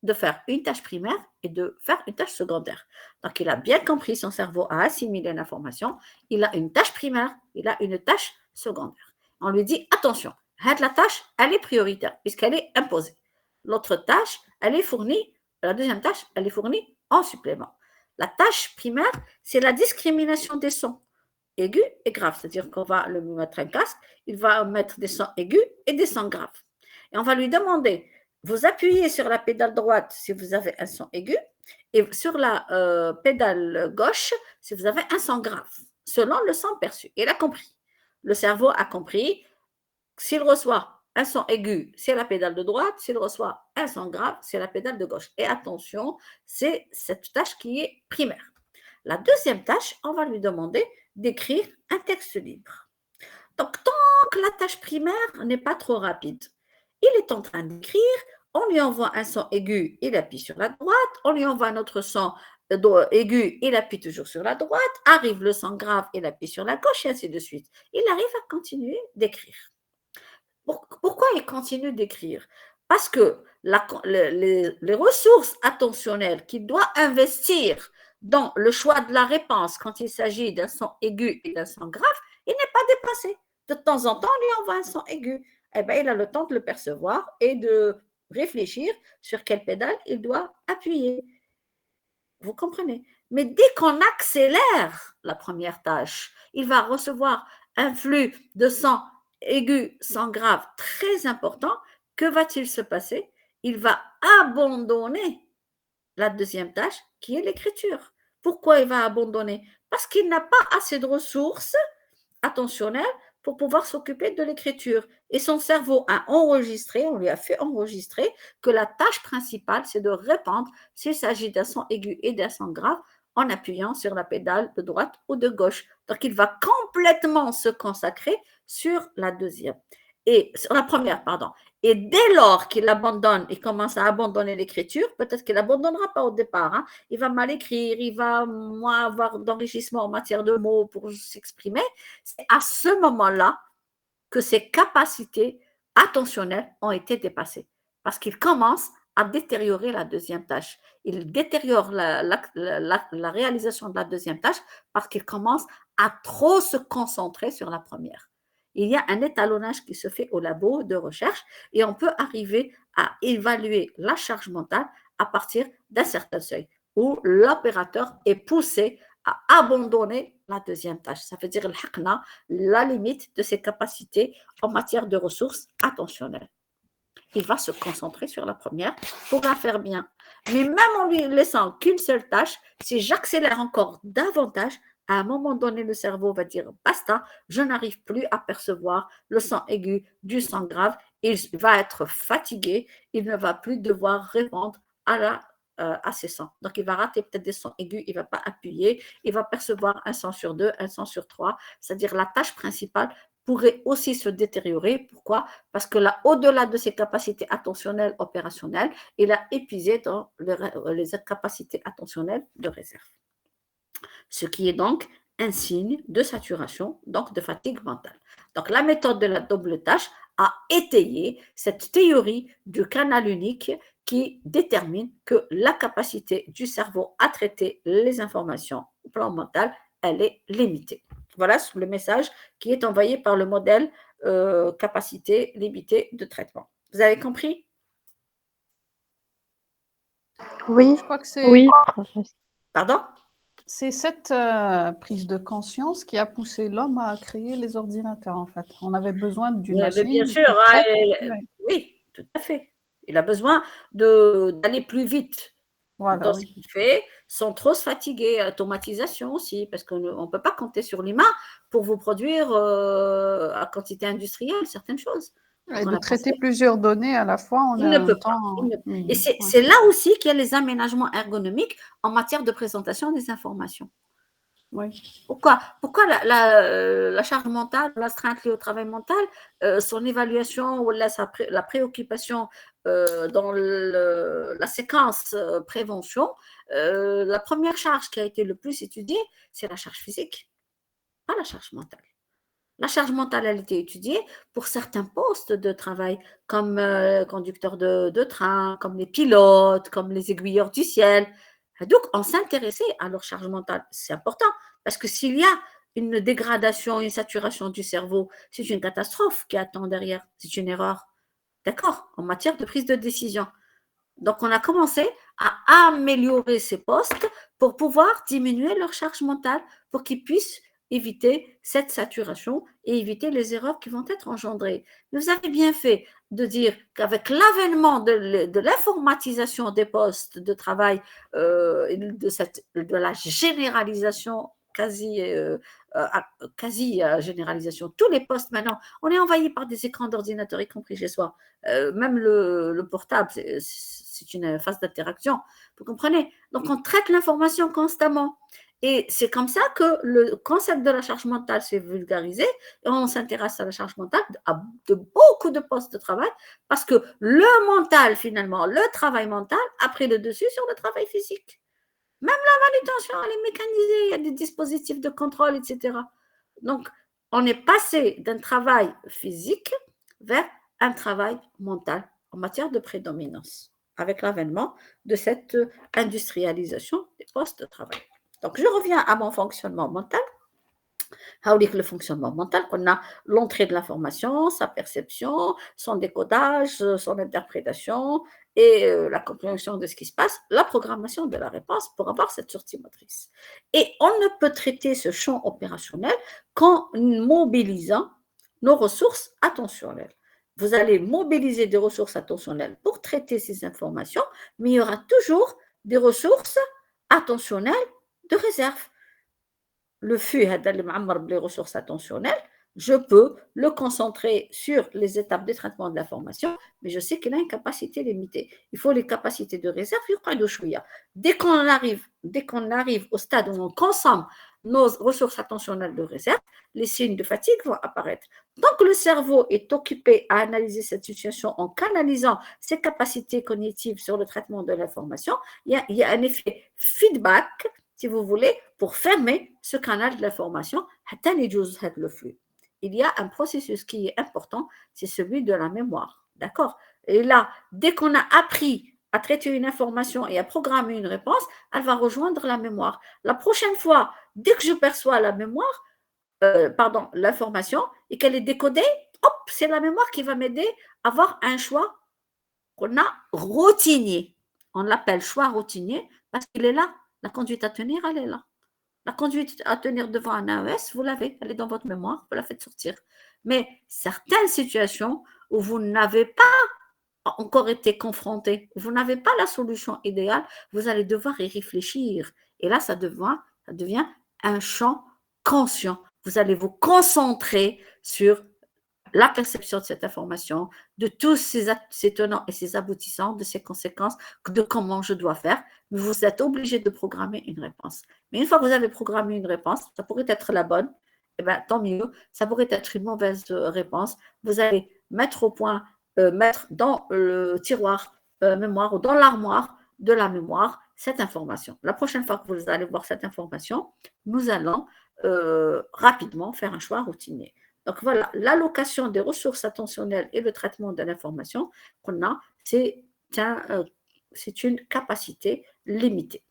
Speaker 1: de faire une tâche primaire et de faire une tâche secondaire. Donc, il a bien compris, son cerveau a assimilé l'information, il a une tâche primaire, il a une tâche secondaire. On lui dit, attention, la tâche, elle est prioritaire puisqu'elle est imposée. L'autre tâche, elle est fournie, la deuxième tâche, elle est fournie en supplément. La tâche primaire, c'est la discrimination des sons aigus et graves, c'est-à-dire qu'on va lui mettre un casque, il va mettre des sons aigus et des sons graves. Et on va lui demander, vous appuyez sur la pédale droite si vous avez un son aigu et sur la pédale gauche si vous avez un son grave, selon le son perçu. Il a compris. Le cerveau a compris, s'il reçoit un son aigu, c'est la pédale de droite. S'il reçoit un son grave, c'est la pédale de gauche. Et attention, c'est cette tâche qui est primaire. La deuxième tâche, on va lui demander d'écrire un texte libre. Donc, tant que la tâche primaire n'est pas trop rapide, il est en train d'écrire, on lui envoie un son aigu, il appuie sur la droite, on lui envoie un autre son aigu, il appuie toujours sur la droite, arrive le son grave, il appuie sur la gauche, et ainsi de suite. Il arrive à continuer d'écrire. Pourquoi il continue d'écrire? Parce que les ressources attentionnelles qu'il doit investir dans le choix de la réponse quand il s'agit d'un son aigu et d'un son grave, il n'est pas dépassé. De temps en temps, on lui envoie un son aigu. Eh bien, il a le temps de le percevoir et de réfléchir sur quelle pédale il doit appuyer. Vous comprenez? Mais dès qu'on accélère la première tâche, il va recevoir un flux de son aigu, son grave très important. Que va-t-il se passer? Il va abandonner la deuxième tâche qui est l'écriture. Pourquoi il va abandonner? Parce qu'il n'a pas assez de ressources attentionnelles pour pouvoir s'occuper de l'écriture. Et son cerveau a enregistré, on lui a fait enregistrer que la tâche principale, c'est de répondre s'il s'agit d'un son aigu et d'un son grave en appuyant sur la pédale de droite ou de gauche. Donc, il va complètement se consacrer sur la deuxième. Et sur la première, pardon. Et dès lors qu'il abandonne, il commence à abandonner l'écriture, peut-être qu'il n'abandonnera pas au départ, hein. Il va mal écrire, il va moins avoir d'enrichissement en matière de mots pour s'exprimer. C'est à ce moment-là que ses capacités attentionnelles ont été dépassées. Parce qu'il commence à détériorer la deuxième tâche. Il détériore la réalisation de la deuxième tâche parce qu'il commence à trop se concentrer sur la première. Il y a un étalonnage qui se fait au labo de recherche et on peut arriver à évaluer la charge mentale à partir d'un certain seuil où l'opérateur est poussé à abandonner la deuxième tâche. Ça veut dire la limite de ses capacités en matière de ressources attentionnelles. Il va se concentrer sur la première pour la faire bien. Mais même en lui laissant qu'une seule tâche, si j'accélère encore davantage, à un moment donné, le cerveau va dire basta, je n'arrive plus à percevoir le son aigu du son grave. Il va être fatigué, il ne va plus devoir répondre à ses sons. Donc, il va rater peut-être des sons aigus, il ne va pas appuyer, il va percevoir un son sur deux, un son sur trois, c'est-à-dire la tâche principale pourrait aussi se détériorer. Pourquoi? Parce que là, au-delà de ses capacités attentionnelles opérationnelles, il a épuisé dans les capacités attentionnelles de réserve. Ce qui est donc un signe de saturation, donc de fatigue mentale. Donc, la méthode de la double tâche a étayé cette théorie du canal unique qui détermine que la capacité du cerveau à traiter les informations au plan mental, elle est limitée. Voilà le message qui est envoyé par le modèle capacité limitée de traitement. Vous avez compris?
Speaker 3: Oui,
Speaker 2: Je crois que c'est
Speaker 3: oui.
Speaker 1: Pardon?
Speaker 2: c'est cette prise de conscience qui a poussé l'homme à créer les ordinateurs, en fait. On avait besoin d'une machine.
Speaker 1: Bien sûr, oui, tout à fait. Il a besoin d'aller plus vite
Speaker 2: Voilà,
Speaker 1: dans ce qu'il fait, sans trop se fatiguer. Automatisation aussi, parce qu'on ne peut pas compter sur l'humain pour vous produire à quantité industrielle certaines choses.
Speaker 2: Et de traiter plusieurs données à la fois en
Speaker 1: Il ne peut pas. Et c'est là aussi qu'il y a les aménagements ergonomiques en matière de présentation des informations.
Speaker 2: Oui.
Speaker 1: Pourquoi la charge mentale, l'astreinte liée au travail mental, son évaluation ou la préoccupation dans la séquence prévention, la première charge qui a été le plus étudiée, c'est la charge physique, pas la charge mentale. La charge mentale, elle a été étudiée pour certains postes de travail, comme conducteurs de train, comme les pilotes, comme les aiguilleurs du ciel. Donc, on s'intéressait à leur charge mentale. C'est important, parce que s'il y a une dégradation, une saturation du cerveau, c'est une catastrophe qui attend derrière. C'est une erreur. D'accord? En matière de prise de décision. Donc, on a commencé à améliorer ces postes pour pouvoir diminuer leur charge mentale, pour qu'ils puissent éviter cette saturation et éviter les erreurs qui vont être engendrées. Vous avez bien fait de dire qu'avec l'avènement de l'informatisation des postes de travail, de la généralisation généralisation. Tous les postes maintenant, on est envahi par des écrans d'ordinateur, y compris chez soi. Même le portable, c'est une phase d'interaction. Vous comprenez? Donc, on traite l'information constamment. Et c'est comme ça que le concept de la charge mentale s'est vulgarisé et on s'intéresse à la charge mentale de beaucoup de postes de travail parce que le mental, finalement, le travail mental a pris le dessus sur le travail physique. Même la manutention, elle est mécanisée, il y a des dispositifs de contrôle, etc. Donc, on est passé d'un travail physique vers un travail mental en matière de prédominance avec l'avènement de cette industrialisation des postes de travail. Donc, je reviens à mon fonctionnement mental. Le fonctionnement mental, on a l'entrée de l'information, sa perception, son décodage, son interprétation et la compréhension de ce qui se passe, la programmation de la réponse pour avoir cette sortie motrice. Et on ne peut traiter ce champ opérationnel qu'en mobilisant nos ressources attentionnelles. Vous allez mobiliser des ressources attentionnelles pour traiter ces informations, mais il y aura toujours des ressources attentionnelles de réserve. Le flux, les ressources attentionnelles, je peux le concentrer sur les étapes de traitement de l'information, mais je sais qu'il a une capacité limitée. Il faut les capacités de réserve. Dès qu'on arrive au stade où on consomme nos ressources attentionnelles de réserve, les signes de fatigue vont apparaître. Tant que le cerveau est occupé à analyser cette situation en canalisant ses capacités cognitives sur le traitement de l'information, il y a un effet feedback, si vous voulez, pour fermer ce canal de l'information, le flux. Il y a un processus qui est important, c'est celui de la mémoire. D'accord? Et là, dès qu'on a appris à traiter une information et à programmer une réponse, elle va rejoindre la mémoire. La prochaine fois, dès que je perçois la mémoire, l'information, et qu'elle est décodée, hop, c'est la mémoire qui va m'aider à avoir un choix qu'on a routinier. On l'appelle choix routinier parce qu'il est là. La conduite à tenir, elle est là. La conduite à tenir devant un AES, vous l'avez, elle est dans votre mémoire, vous la faites sortir. Mais certaines situations où vous n'avez pas encore été confronté, vous n'avez pas la solution idéale, vous allez devoir y réfléchir. Et là, ça devient un champ conscient. Vous allez vous concentrer sur la perception de cette information, de tous ces tenants et ces aboutissants, de ces conséquences, de comment je dois faire. Mais vous êtes obligé de programmer une réponse. Mais une fois que vous avez programmé une réponse, ça pourrait être la bonne, eh bien, tant mieux. Ça pourrait être une mauvaise réponse. Vous allez mettre au point, mettre dans le tiroir mémoire ou dans l'armoire de la mémoire cette information. La prochaine fois que vous allez voir cette information, nous allons rapidement faire un choix routinier. Donc voilà, l'allocation des ressources attentionnelles et le traitement de l'information qu'on a, c'est une capacité limitée.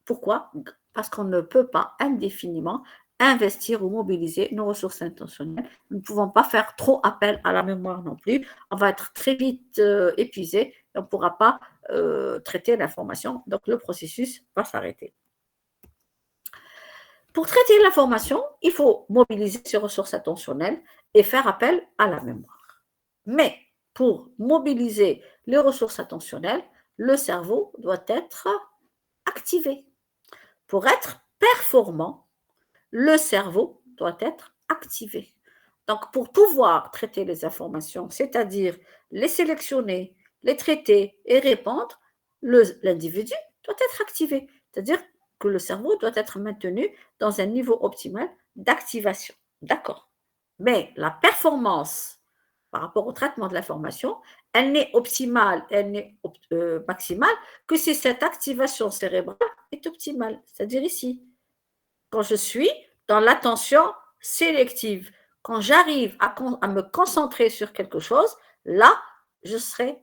Speaker 1: Pourquoi? Parce qu'on ne peut pas indéfiniment investir ou mobiliser nos ressources intentionnelles. Nous ne pouvons pas faire trop appel à la mémoire non plus. On va être très vite épuisé et on ne pourra pas traiter l'information. Donc le processus va s'arrêter. Pour traiter l'information, il faut mobiliser ses ressources attentionnelles et faire appel à la mémoire. Mais pour mobiliser les ressources attentionnelles, le cerveau doit être activé. Pour être performant, le cerveau doit être activé. Donc, pour pouvoir traiter les informations, c'est-à-dire les sélectionner, les traiter et répondre, l'individu doit être activé. C'est-à-dire que le cerveau doit être maintenu dans un niveau optimal d'activation. D'accord. Mais la performance par rapport au traitement de l'information, elle n'est optimale, elle n'est maximale que si cette activation cérébrale est optimale. C'est-à-dire ici, quand je suis dans l'attention sélective, quand j'arrive à me concentrer sur quelque chose, là, je serai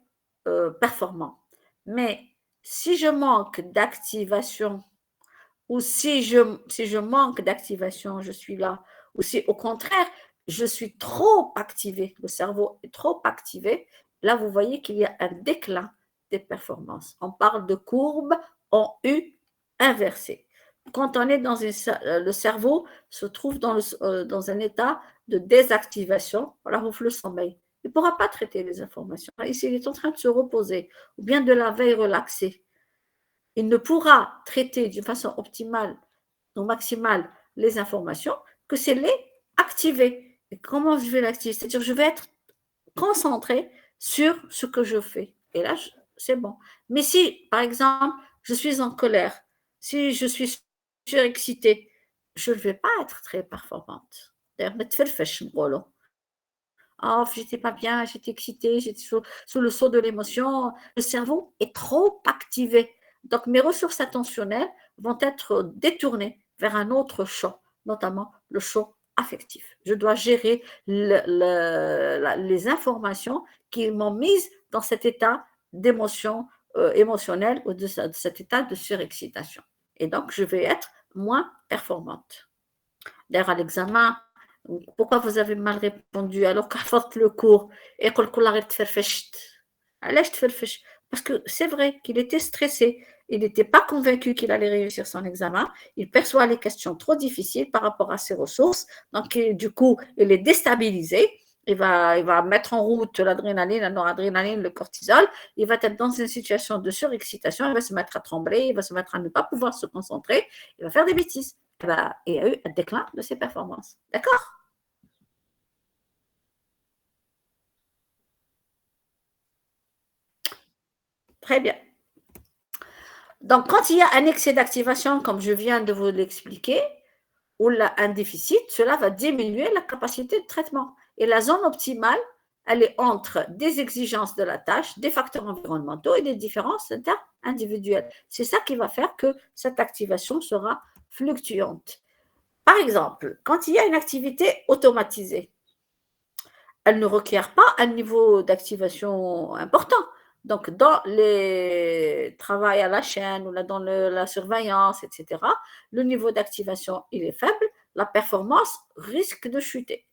Speaker 1: performant. Mais si je manque d'activation, ou si je manque d'activation, je suis là, ou si au contraire, je suis trop activé, le cerveau est trop activé, là, vous voyez qu'il y a un déclin des performances. On parle de courbe en U inversée. Quand on est dans le cerveau se trouve dans un état de désactivation, voilà, le sommeil. Il ne pourra pas traiter les informations. Ici, il est en train de se reposer, ou bien de la veille relaxée. Il ne pourra traiter d'une façon optimale, ou maximale, les informations que c'est les activer. Et comment je vais l'activer? C'est-à-dire, je vais être concentrée sur ce que je fais. Et là, c'est bon. Mais si, par exemple, je suis en colère, si je suis surexcitée, je ne vais pas être très performante. D'ailleurs, oh, j'étais pas bien, j'étais excitée, j'étais sous le sceau de l'émotion. Le cerveau est trop activé. Donc, mes ressources attentionnelles vont être détournées vers un autre champ, notamment le champ affectif. Je dois gérer les informations qui m'ont mise dans cet état d'émotion émotionnelle ou de cet état de surexcitation. Et donc, je vais être moins performante. D'ailleurs, à l'examen, pourquoi vous avez mal répondu alors qu'avant le cours et qu'on l'arrête de faire parce que c'est vrai qu'il était stressé, il n'était pas convaincu qu'il allait réussir son examen, il perçoit les questions trop difficiles par rapport à ses ressources, donc du coup, il est déstabilisé, il va mettre en route l'adrénaline, la noradrénaline, le cortisol, il va être dans une situation de surexcitation, il va se mettre à trembler, il va se mettre à ne pas pouvoir se concentrer, il va faire des bêtises. Il y a eu un déclin de ses performances. D'accord? Très bien. Donc, quand il y a un excès d'activation, comme je viens de vous l'expliquer, ou un déficit, cela va diminuer la capacité de traitement. Et la zone optimale, elle est entre des exigences de la tâche, des facteurs environnementaux et des différences interindividuelles. C'est ça qui va faire que cette activation sera fluctuante. Par exemple, quand il y a une activité automatisée, elle ne requiert pas un niveau d'activation important. Donc, dans les travaux à la chaîne ou dans la surveillance, etc., le niveau d'activation, il est faible, la performance risque de chuter.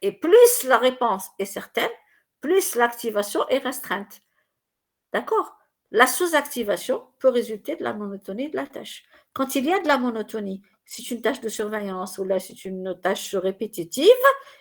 Speaker 1: Et plus la réponse est certaine, plus l'activation est restreinte. D'accord? La sous-activation peut résulter de la monotonie de la tâche. Quand il y a de la monotonie, c'est une tâche de surveillance ou là c'est une tâche répétitive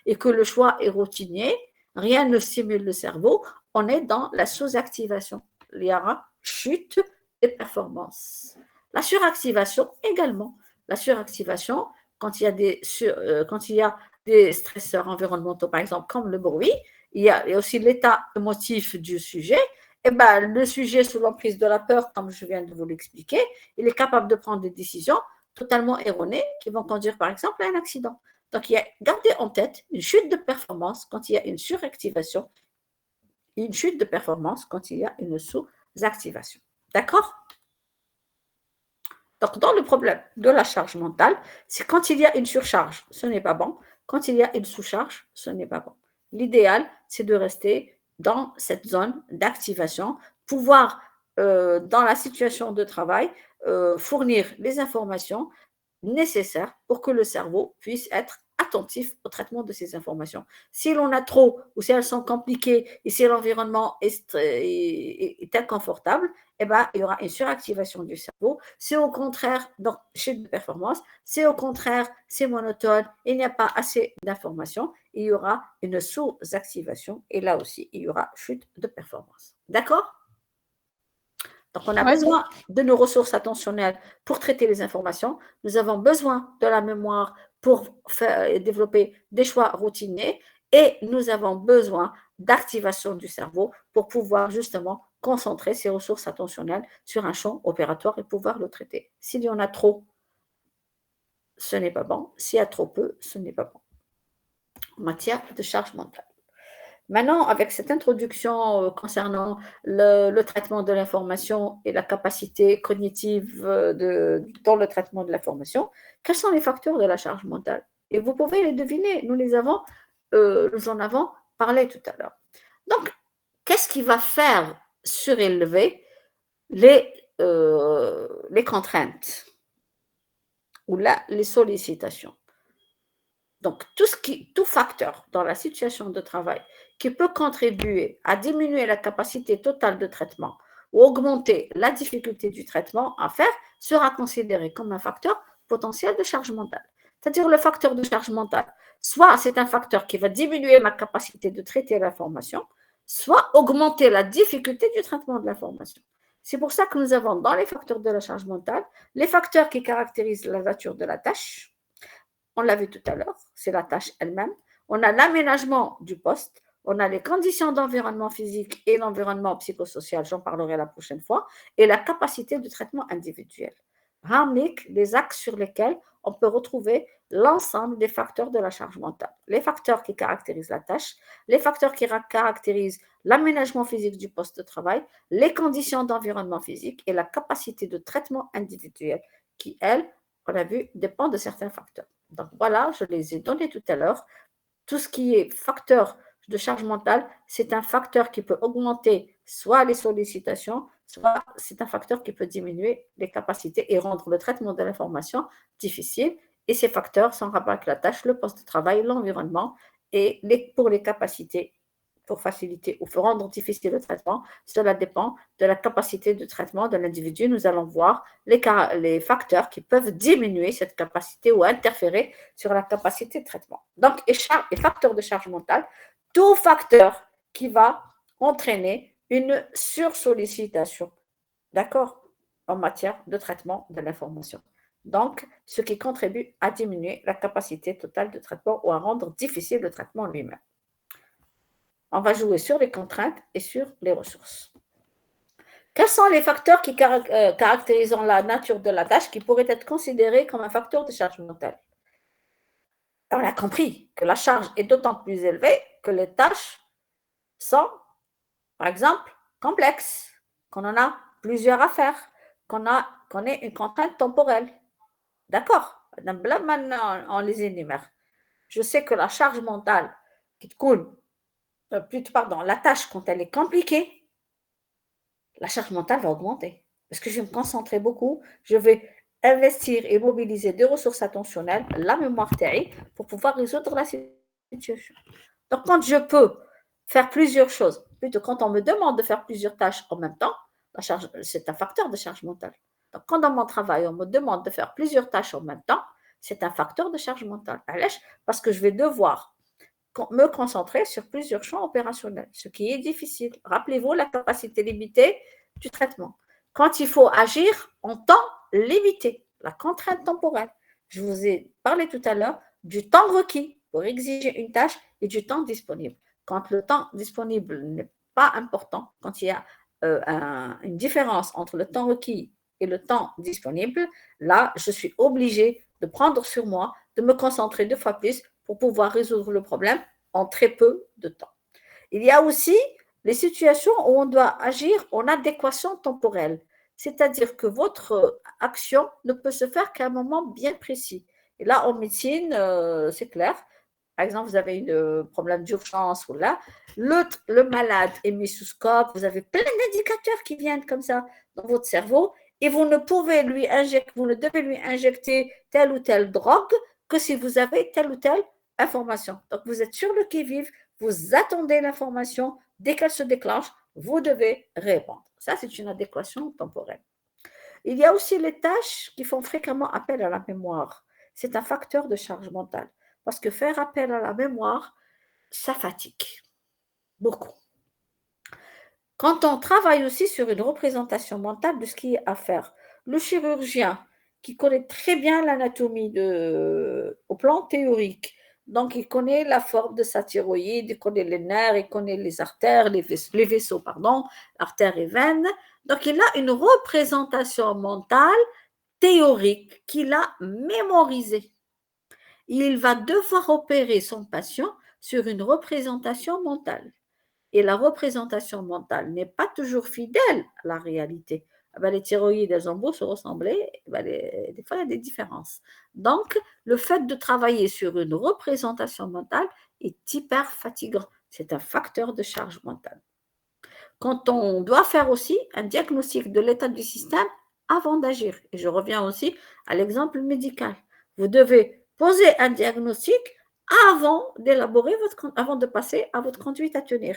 Speaker 1: et que le choix est routinier, rien ne stimule le cerveau, on est dans la sous-activation. Il y aura chute des performances. La suractivation également. La suractivation, quand il y a des stresseurs environnementaux, par exemple, comme le bruit, il y a aussi l'état émotif du sujet. Eh ben, le sujet sous l'emprise de la peur, comme je viens de vous l'expliquer, il est capable de prendre des décisions totalement erronées qui vont conduire, par exemple, à un accident. Donc, gardez en tête une chute de performance quand il y a une suractivation et une chute de performance quand il y a une sous-activation. D'accord? Donc, dans le problème de la charge mentale, c'est quand il y a une surcharge, ce n'est pas bon. Quand il y a une sous-charge, ce n'est pas bon. L'idéal, c'est de rester dans cette zone d'activation, pouvoir, dans la situation de travail, fournir les informations nécessaires pour que le cerveau puisse être attentif au traitement de ces informations. Si l'on a trop ou si elles sont compliquées et si l'environnement est inconfortable, eh ben, il y aura une suractivation du cerveau. C'est au contraire, donc, chute de performance, c'est au contraire, c'est monotone, il n'y a pas assez d'informations, il y aura une sous-activation et là aussi, il y aura chute de performance. D'accord? Donc, on a besoin de nos ressources attentionnelles pour traiter les informations. Nous avons besoin de la mémoire pour développer des choix routiniers et nous avons besoin d'activation du cerveau pour pouvoir justement concentrer ces ressources attentionnelles sur un champ opératoire et pouvoir le traiter. S'il y en a trop, ce n'est pas bon. S'il y a trop peu, ce n'est pas bon. En matière de charge mentale. Maintenant, avec cette introduction concernant le traitement de l'information et la capacité cognitive dans le traitement de l'information, quels sont les facteurs de la charge mentale? Et vous pouvez les deviner, nous en avons parlé tout à l'heure. Donc, qu'est-ce qui va faire surélever les contraintes ou les sollicitations? Donc, tout facteur dans la situation de travail qui peut contribuer à diminuer la capacité totale de traitement ou augmenter la difficulté du traitement à faire sera considéré comme un facteur potentiel de charge mentale. C'est-à-dire le facteur de charge mentale, soit c'est un facteur qui va diminuer ma capacité de traiter l'information, soit augmenter la difficulté du traitement de l'information. C'est pour ça que nous avons dans les facteurs de la charge mentale les facteurs qui caractérisent la nature de la tâche, on l'a vu tout à l'heure, c'est la tâche elle-même. On a l'aménagement du poste, on a les conditions d'environnement physique et l'environnement psychosocial, j'en parlerai la prochaine fois, et la capacité de traitement individuel. Ramnik, les axes sur lesquels on peut retrouver l'ensemble des facteurs de la charge mentale. Les facteurs qui caractérisent la tâche, les facteurs qui caractérisent l'aménagement physique du poste de travail, les conditions d'environnement physique et la capacité de traitement individuel qui, elle, on a vu, dépend de certains facteurs. Donc voilà, je les ai donnés tout à l'heure. Tout ce qui est facteur de charge mentale, c'est un facteur qui peut augmenter soit les sollicitations, soit c'est un facteur qui peut diminuer les capacités et rendre le traitement de l'information difficile. Et ces facteurs sont en rapport avec la tâche, le poste de travail, l'environnement et pour les capacités, pour faciliter ou pour rendre difficile le traitement, cela dépend de la capacité de traitement de l'individu. Nous allons voir les facteurs qui peuvent diminuer cette capacité ou interférer sur la capacité de traitement. Donc, et facteurs de charge mentale, tout facteur qui va entraîner une sursollicitation, d'accord, en matière de traitement de l'information. Donc, ce qui contribue à diminuer la capacité totale de traitement ou à rendre difficile le traitement lui-même. On va jouer sur les contraintes et sur les ressources. Quels sont les facteurs qui caractérisent la nature de la tâche qui pourraient être considérés comme un facteur de charge mentale? On a compris que la charge est d'autant plus élevée que les tâches sont, par exemple, complexes, qu'on en a plusieurs à faire, qu'on ait une contrainte temporelle. D'accord? Maintenant, on les énumère. Je sais que la charge mentale qui te coule, la tâche, quand elle est compliquée, la charge mentale va augmenter. Parce que je vais me concentrer beaucoup, je vais investir et mobiliser des ressources attentionnelles, la mémoire théorique, pour pouvoir résoudre la situation. Donc, quand je peux faire plusieurs choses, plutôt quand on me demande de faire plusieurs tâches en même temps, c'est un facteur de charge mentale. Donc, quand dans mon travail, on me demande de faire plusieurs tâches en même temps, c'est un facteur de charge mentale. Parce que je vais devoir me concentrer sur plusieurs champs opérationnels, ce qui est difficile. Rappelez-vous la capacité limitée du traitement. Quand il faut agir en temps limité, la contrainte temporelle. Je vous ai parlé tout à l'heure du temps requis pour exiger une tâche et du temps disponible. Quand le temps disponible n'est pas important, quand il y a une différence entre le temps requis et le temps disponible, là, je suis obligée de prendre sur moi, de me concentrer 2 fois plus pour pouvoir résoudre le problème en très peu de temps. Il y a aussi les situations où on doit agir en adéquation temporelle, c'est-à-dire que votre action ne peut se faire qu'à un moment bien précis. Et là, en médecine, c'est clair. Par exemple, vous avez un problème d'urgence ou là, le malade est mis sous scope, vous avez plein d'indicateurs qui viennent comme ça dans votre cerveau et vous ne devez lui injecter telle ou telle drogue que si vous avez telle ou telle information. Donc, vous êtes sur le qui-vive, vous attendez l'information, dès qu'elle se déclenche, vous devez répondre. Ça, c'est une adéquation temporelle. Il y a aussi les tâches qui font fréquemment appel à la mémoire. C'est un facteur de charge mentale. Parce que faire appel à la mémoire, ça fatigue beaucoup. Quand on travaille aussi sur une représentation mentale de ce qui est à faire, le chirurgien qui connaît très bien l'anatomie au plan théorique, donc il connaît la forme de sa thyroïde, il connaît les nerfs, il connaît les artères, les vaisseaux, artères et veines. Donc il a une représentation mentale théorique qu'il a mémorisée. Il va devoir opérer son patient sur une représentation mentale. Et la représentation mentale n'est pas toujours fidèle à la réalité. Les thyroïdes, elles ont beau se ressembler, des fois, il y a des différences. Donc, le fait de travailler sur une représentation mentale est hyper fatigant. C'est un facteur de charge mentale. Quand on doit faire aussi un diagnostic de l'état du système avant d'agir, et je reviens aussi à l'exemple médical, vous devez poser un diagnostic avant de passer à votre conduite à tenir.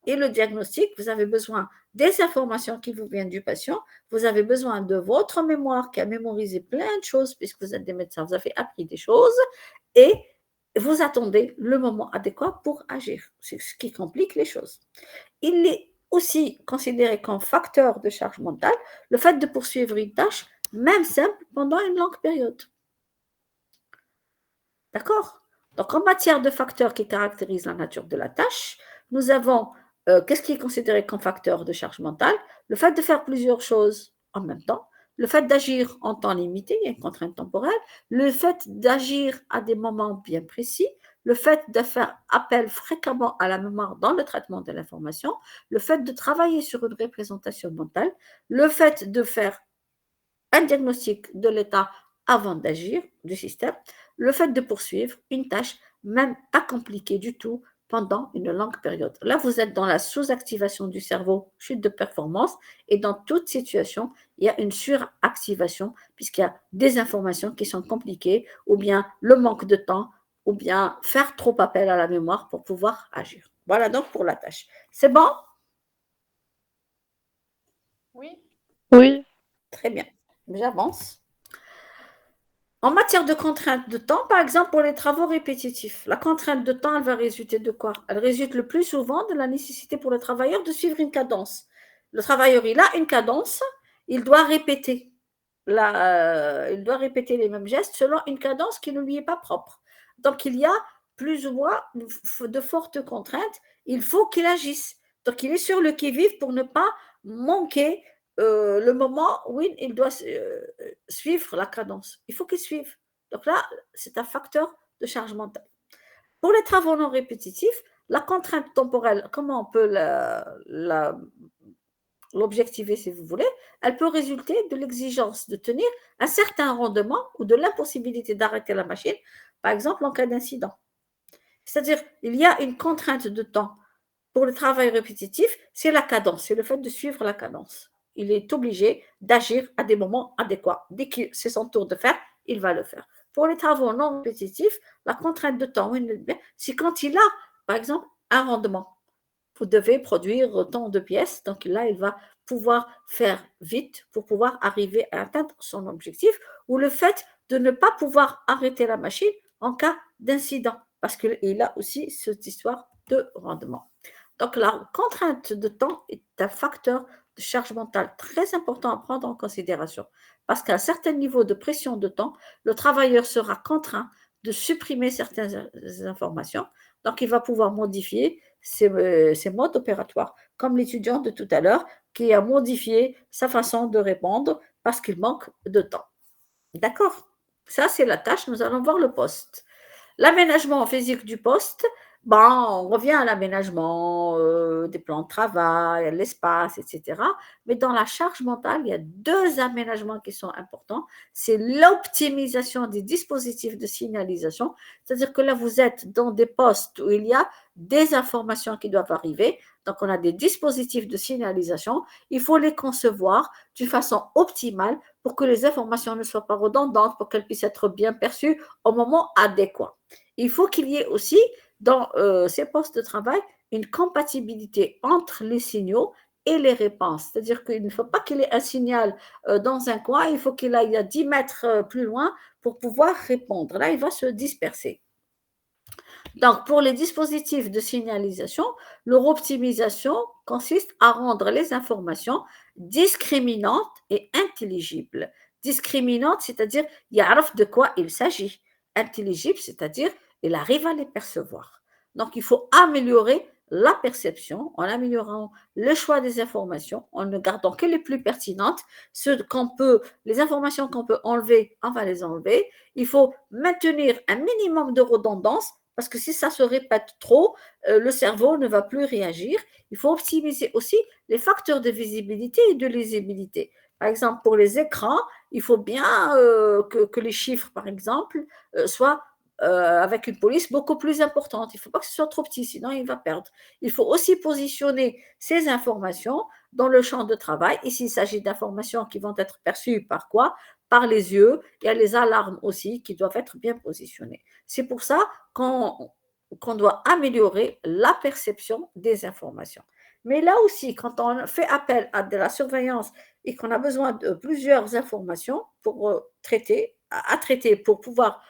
Speaker 1: Et le diagnostic, vous avez besoin des informations qui vous viennent du patient, vous avez besoin de votre mémoire qui a mémorisé plein de choses, puisque vous êtes des médecins, vous avez appris des choses, et vous attendez le moment adéquat pour agir. C'est ce qui complique les choses. Il est aussi considéré comme facteur de charge mentale le fait de poursuivre une tâche, même simple, pendant une longue période. D'accord? Donc, en matière de facteurs qui caractérisent la nature de la tâche, nous avons qu'est-ce qui est considéré comme facteur de charge mentale? Le fait de faire plusieurs choses en même temps, le fait d'agir en temps limité, il y a une contrainte temporelle, le fait d'agir à des moments bien précis, le fait de faire appel fréquemment à la mémoire dans le traitement de l'information, le fait de travailler sur une représentation mentale, le fait de faire un diagnostic de l'état avant d'agir du système, le fait de poursuivre une tâche, même pas compliquée du tout, pendant une longue période. Là, vous êtes dans la sous-activation du cerveau, chute de performance, et dans toute situation, il y a une suractivation, puisqu'il y a des informations qui sont compliquées, ou bien le manque de temps, ou bien faire trop appel à la mémoire pour pouvoir agir. Voilà donc pour la tâche. C'est bon?
Speaker 2: Oui.
Speaker 3: Oui.
Speaker 1: Très bien. J'avance. En matière de contrainte de temps, par exemple, pour les travaux répétitifs, la contrainte de temps, elle va résulter de quoi? Elle résulte le plus souvent de la nécessité pour le travailleur de suivre une cadence. Le travailleur, il a une cadence, il doit répéter. Il doit répéter les mêmes gestes selon une cadence qui ne lui est pas propre. Donc, il y a plus ou moins de fortes contraintes. Il faut qu'il agisse. Donc, il est sur le qui-vive pour ne pas manquer le moment où il doit suivre la cadence. Il faut qu'il suive. Donc là, c'est un facteur de charge mentale. Pour les travaux non répétitifs, la contrainte temporelle, comment on peut l'objectiver si vous voulez, elle peut résulter de l'exigence de tenir un certain rendement ou de l'impossibilité d'arrêter la machine, par exemple en cas d'incident. C'est-à-dire, il y a une contrainte de temps. Pour le travail répétitif, c'est la cadence, c'est le fait de suivre la cadence. Il est obligé d'agir à des moments adéquats. Dès que c'est son tour de faire, il va le faire. Pour les travaux non répétitifs, la contrainte de temps, c'est quand il a, par exemple, un rendement. Vous devez produire tant de pièces, donc là, il va pouvoir faire vite pour pouvoir arriver à atteindre son objectif, ou le fait de ne pas pouvoir arrêter la machine en cas d'incident, parce qu'il a aussi cette histoire de rendement. Donc, la contrainte de temps est un facteur de charge mentale très important à prendre en considération parce qu'à un certain niveau de pression de temps, le travailleur sera contraint de supprimer certaines informations. Donc, il va pouvoir modifier ses modes opératoires, comme l'étudiant de tout à l'heure qui a modifié sa façon de répondre parce qu'il manque de temps. D'accord? Ça, c'est la tâche. Nous allons voir le poste. L'aménagement physique du poste, on revient à l'aménagement des plans de travail, l'espace, etc. Mais dans la charge mentale, il y a deux aménagements qui sont importants. C'est l'optimisation des dispositifs de signalisation, c'est-à-dire que là, vous êtes dans des postes où il y a des informations qui doivent arriver. Donc, on a des dispositifs de signalisation. Il faut les concevoir d'une façon optimale pour que les informations ne soient pas redondantes, pour qu'elles puissent être bien perçues au moment adéquat. Il faut qu'il y ait aussi dans ces postes de travail une compatibilité entre les signaux et les réponses. C'est-à-dire qu'il ne faut pas qu'il y ait un signal dans un coin, il faut qu'il aille à 10 mètres plus loin pour pouvoir répondre. Là, il va se disperser. Donc, pour les dispositifs de signalisation, leur optimisation consiste à rendre les informations discriminantes et intelligibles. Discriminantes, c'est-à-dire, il yaraf de quoi il s'agit. Intelligible, c'est-à-dire, il arrive à les percevoir. Donc, il faut améliorer la perception en améliorant le choix des informations, en ne gardant que les plus pertinentes. Les informations qu'on peut enlever, on va les enlever. Il faut maintenir un minimum de redondance parce que si ça se répète trop, le cerveau ne va plus réagir. Il faut optimiser aussi les facteurs de visibilité et de lisibilité. Par exemple, pour les écrans, il faut bien que les chiffres, par exemple, soient avec une police beaucoup plus importante. Il ne faut pas que ce soit trop petit, sinon il va perdre. Il faut aussi positionner ces informations dans le champ de travail. Ici, il s'agit d'informations qui vont être perçues par quoi? Par les yeux. Il y a les alarmes aussi qui doivent être bien positionnées. C'est pour ça qu'on doit améliorer la perception des informations. Mais là aussi, quand on fait appel à de la surveillance et qu'on a besoin de plusieurs informations pour traiter, pour pouvoir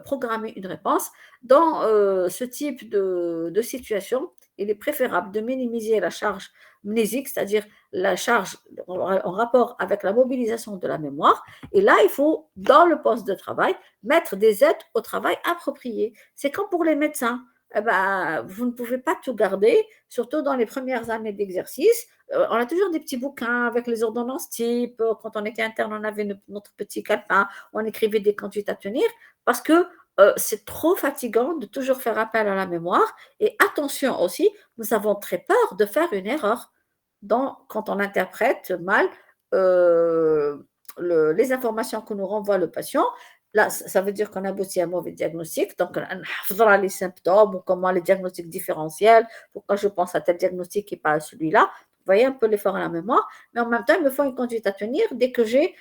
Speaker 1: programmer une réponse, dans ce type de situation, il est préférable de minimiser la charge mnésique, c'est-à-dire la charge en rapport avec la mobilisation de la mémoire. Et là, il faut, dans le poste de travail, mettre des aides au travail appropriées. C'est comme pour les médecins. Eh ben, vous ne pouvez pas tout garder, surtout dans les premières années d'exercice. On a toujours des petits bouquins avec les ordonnances type. Quand on était interne, on avait notre petit calepin, on écrivait des conduites à tenir, parce que c'est trop fatigant de toujours faire appel à la mémoire. Et attention aussi, nous avons très peur de faire une erreur quand on interprète mal les informations que nous renvoie le patient. Là, ça veut dire qu'on a bossé un mauvais diagnostic. Donc, on a les symptômes ou comment les diagnostics différentiels, pourquoi je pense à tel diagnostic et pas à celui-là. Vous voyez un peu l'effort à la mémoire, mais en même temps, il me faut une conduite à tenir dès que j'ai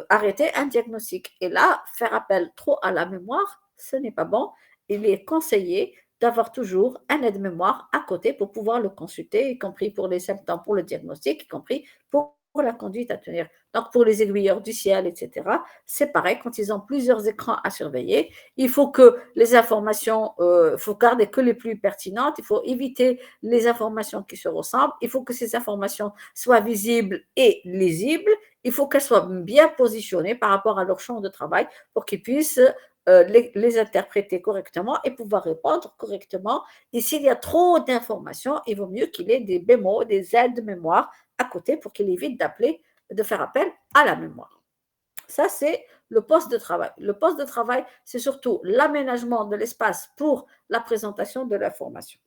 Speaker 1: arrêté un diagnostic. Et là, faire appel trop à la mémoire, ce n'est pas bon. Il est conseillé d'avoir toujours un aide-mémoire à côté pour pouvoir le consulter, y compris pour les symptômes, pour le diagnostic, y compris pour la conduite à tenir. Donc, pour les aiguilleurs du ciel, etc., c'est pareil, quand ils ont plusieurs écrans à surveiller, il faut que les informations, il faut garder que les plus pertinentes, il faut éviter les informations qui se ressemblent, il faut que ces informations soient visibles et lisibles, il faut qu'elles soient bien positionnées par rapport à leur champ de travail pour qu'ils puissent les interpréter correctement et pouvoir répondre correctement. Et s'il y a trop d'informations, il vaut mieux qu'il ait des bémols, des aides de mémoire à côté pour qu'il évite de faire appel à la mémoire. Ça, c'est le poste de travail. Le poste de travail, c'est surtout l'aménagement de l'espace pour la présentation de l'information.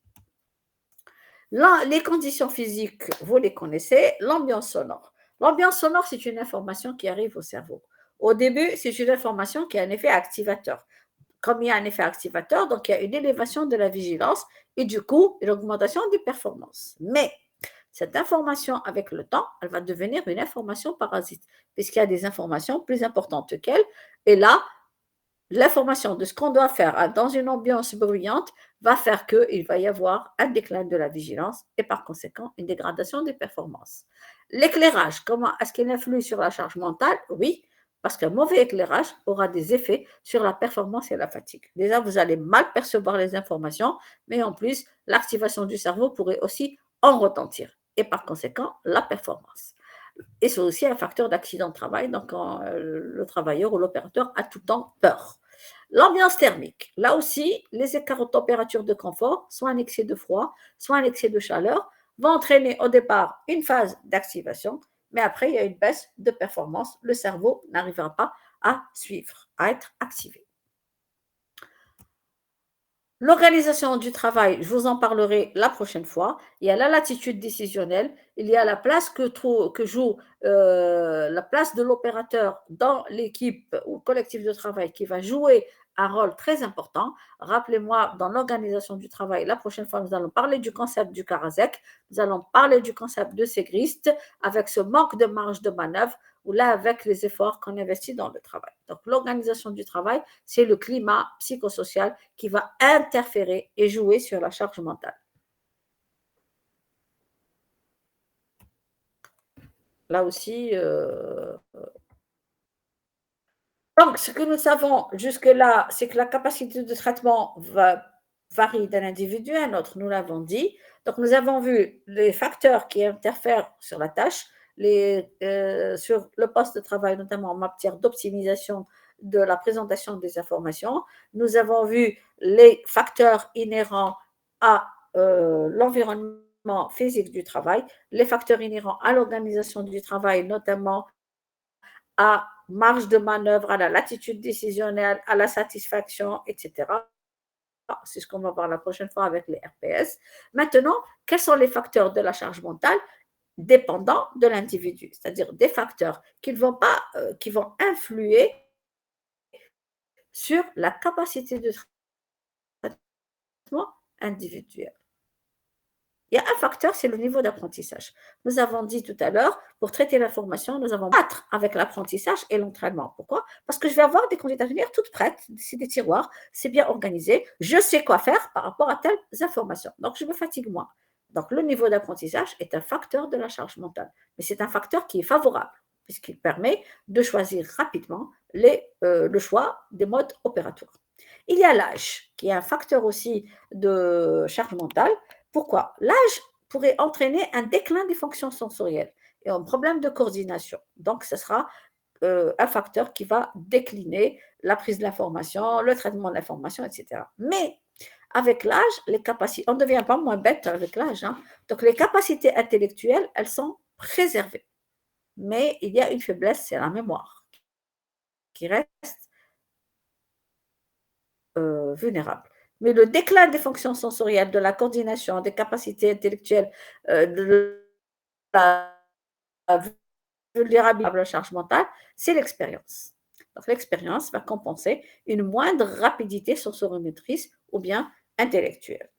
Speaker 1: Les conditions physiques, vous les connaissez. L'ambiance sonore. L'ambiance sonore, c'est une information qui arrive au cerveau. Au début, c'est une information qui a un effet activateur. Comme il y a un effet activateur, donc il y a une élévation de la vigilance et du coup, une augmentation des performances. Mais cette information, avec le temps, elle va devenir une information parasite, puisqu'il y a des informations plus importantes qu'elle. Et là, l'information de ce qu'on doit faire dans une ambiance bruyante va faire qu'il va y avoir un déclin de la vigilance et par conséquent une dégradation des performances. L'éclairage, comment est-ce qu'il influe sur la charge mentale? Oui, parce qu'un mauvais éclairage aura des effets sur la performance et la fatigue. Déjà, vous allez mal percevoir les informations, mais en plus, l'activation du cerveau pourrait aussi en retentir et par conséquent la performance. Et c'est aussi un facteur d'accident de travail, donc le travailleur ou l'opérateur a tout le temps peur. L'ambiance thermique, là aussi, les écarts de température de confort, soit un excès de froid, soit un excès de chaleur, vont entraîner au départ une phase d'activation, mais après, il y a une baisse de performance. Le cerveau n'arrivera pas à suivre, à être activé. L'organisation du travail, je vous en parlerai la prochaine fois. Il y a la latitude décisionnelle, il y a la place que joue la place de l'opérateur dans l'équipe ou collectif de travail qui va jouer un rôle très important. Rappelez-moi, dans l'organisation du travail, la prochaine fois, nous allons parler du concept du Karasek, nous allons parler du concept de Segrist avec ce manque de marge de manœuvre ou là avec les efforts qu'on investit dans le travail. Donc, l'organisation du travail, c'est le climat psychosocial qui va interférer et jouer sur la charge mentale. Là aussi, donc, ce que nous savons jusque-là, c'est que la capacité de traitement varie d'un individu à un autre, nous l'avons dit. Donc, nous avons vu les facteurs qui interfèrent sur la tâche, sur le poste de travail, notamment en matière d'optimisation de la présentation des informations. Nous avons vu les facteurs inhérents à l'environnement physique du travail, les facteurs inhérents à l'organisation du travail, notamment à marge de manœuvre, à la latitude décisionnelle, à la satisfaction, etc. C'est ce qu'on va voir la prochaine fois avec les RPS. Maintenant, quels sont les facteurs de la charge mentale dépendants de l'individu, c'est-à-dire des facteurs qui vont influer sur la capacité de traitement individuel. Il y a un facteur, c'est le niveau d'apprentissage. Nous avons dit tout à l'heure, pour traiter l'information, nous avons battre avec l'apprentissage et l'entraînement. Pourquoi? Parce que je vais avoir des conduites à tenir toutes prêtes, c'est des tiroirs, c'est bien organisé, je sais quoi faire par rapport à telles informations. Donc, je me fatigue moins. Donc, le niveau d'apprentissage est un facteur de la charge mentale. Mais c'est un facteur qui est favorable, puisqu'il permet de choisir rapidement le choix des modes opératoires. Il y a l'âge, qui est un facteur aussi de charge mentale. Pourquoi? L'âge pourrait entraîner un déclin des fonctions sensorielles et un problème de coordination. Donc, ce sera un facteur qui va décliner la prise de l'information, le traitement de l'information, etc. Mais avec l'âge, les capacités, on ne devient pas moins bête avec l'âge. Hein. Donc, les capacités intellectuelles, elles sont préservées. Mais il y a une faiblesse, c'est la mémoire, qui reste vulnérable. Mais le déclin des fonctions sensorielles, de la coordination, des capacités intellectuelles, de la vulnérabilité à la charge mentale, c'est l'expérience. Donc, l'expérience va compenser une moindre rapidité sensorimétrice ou bien intellectuelle.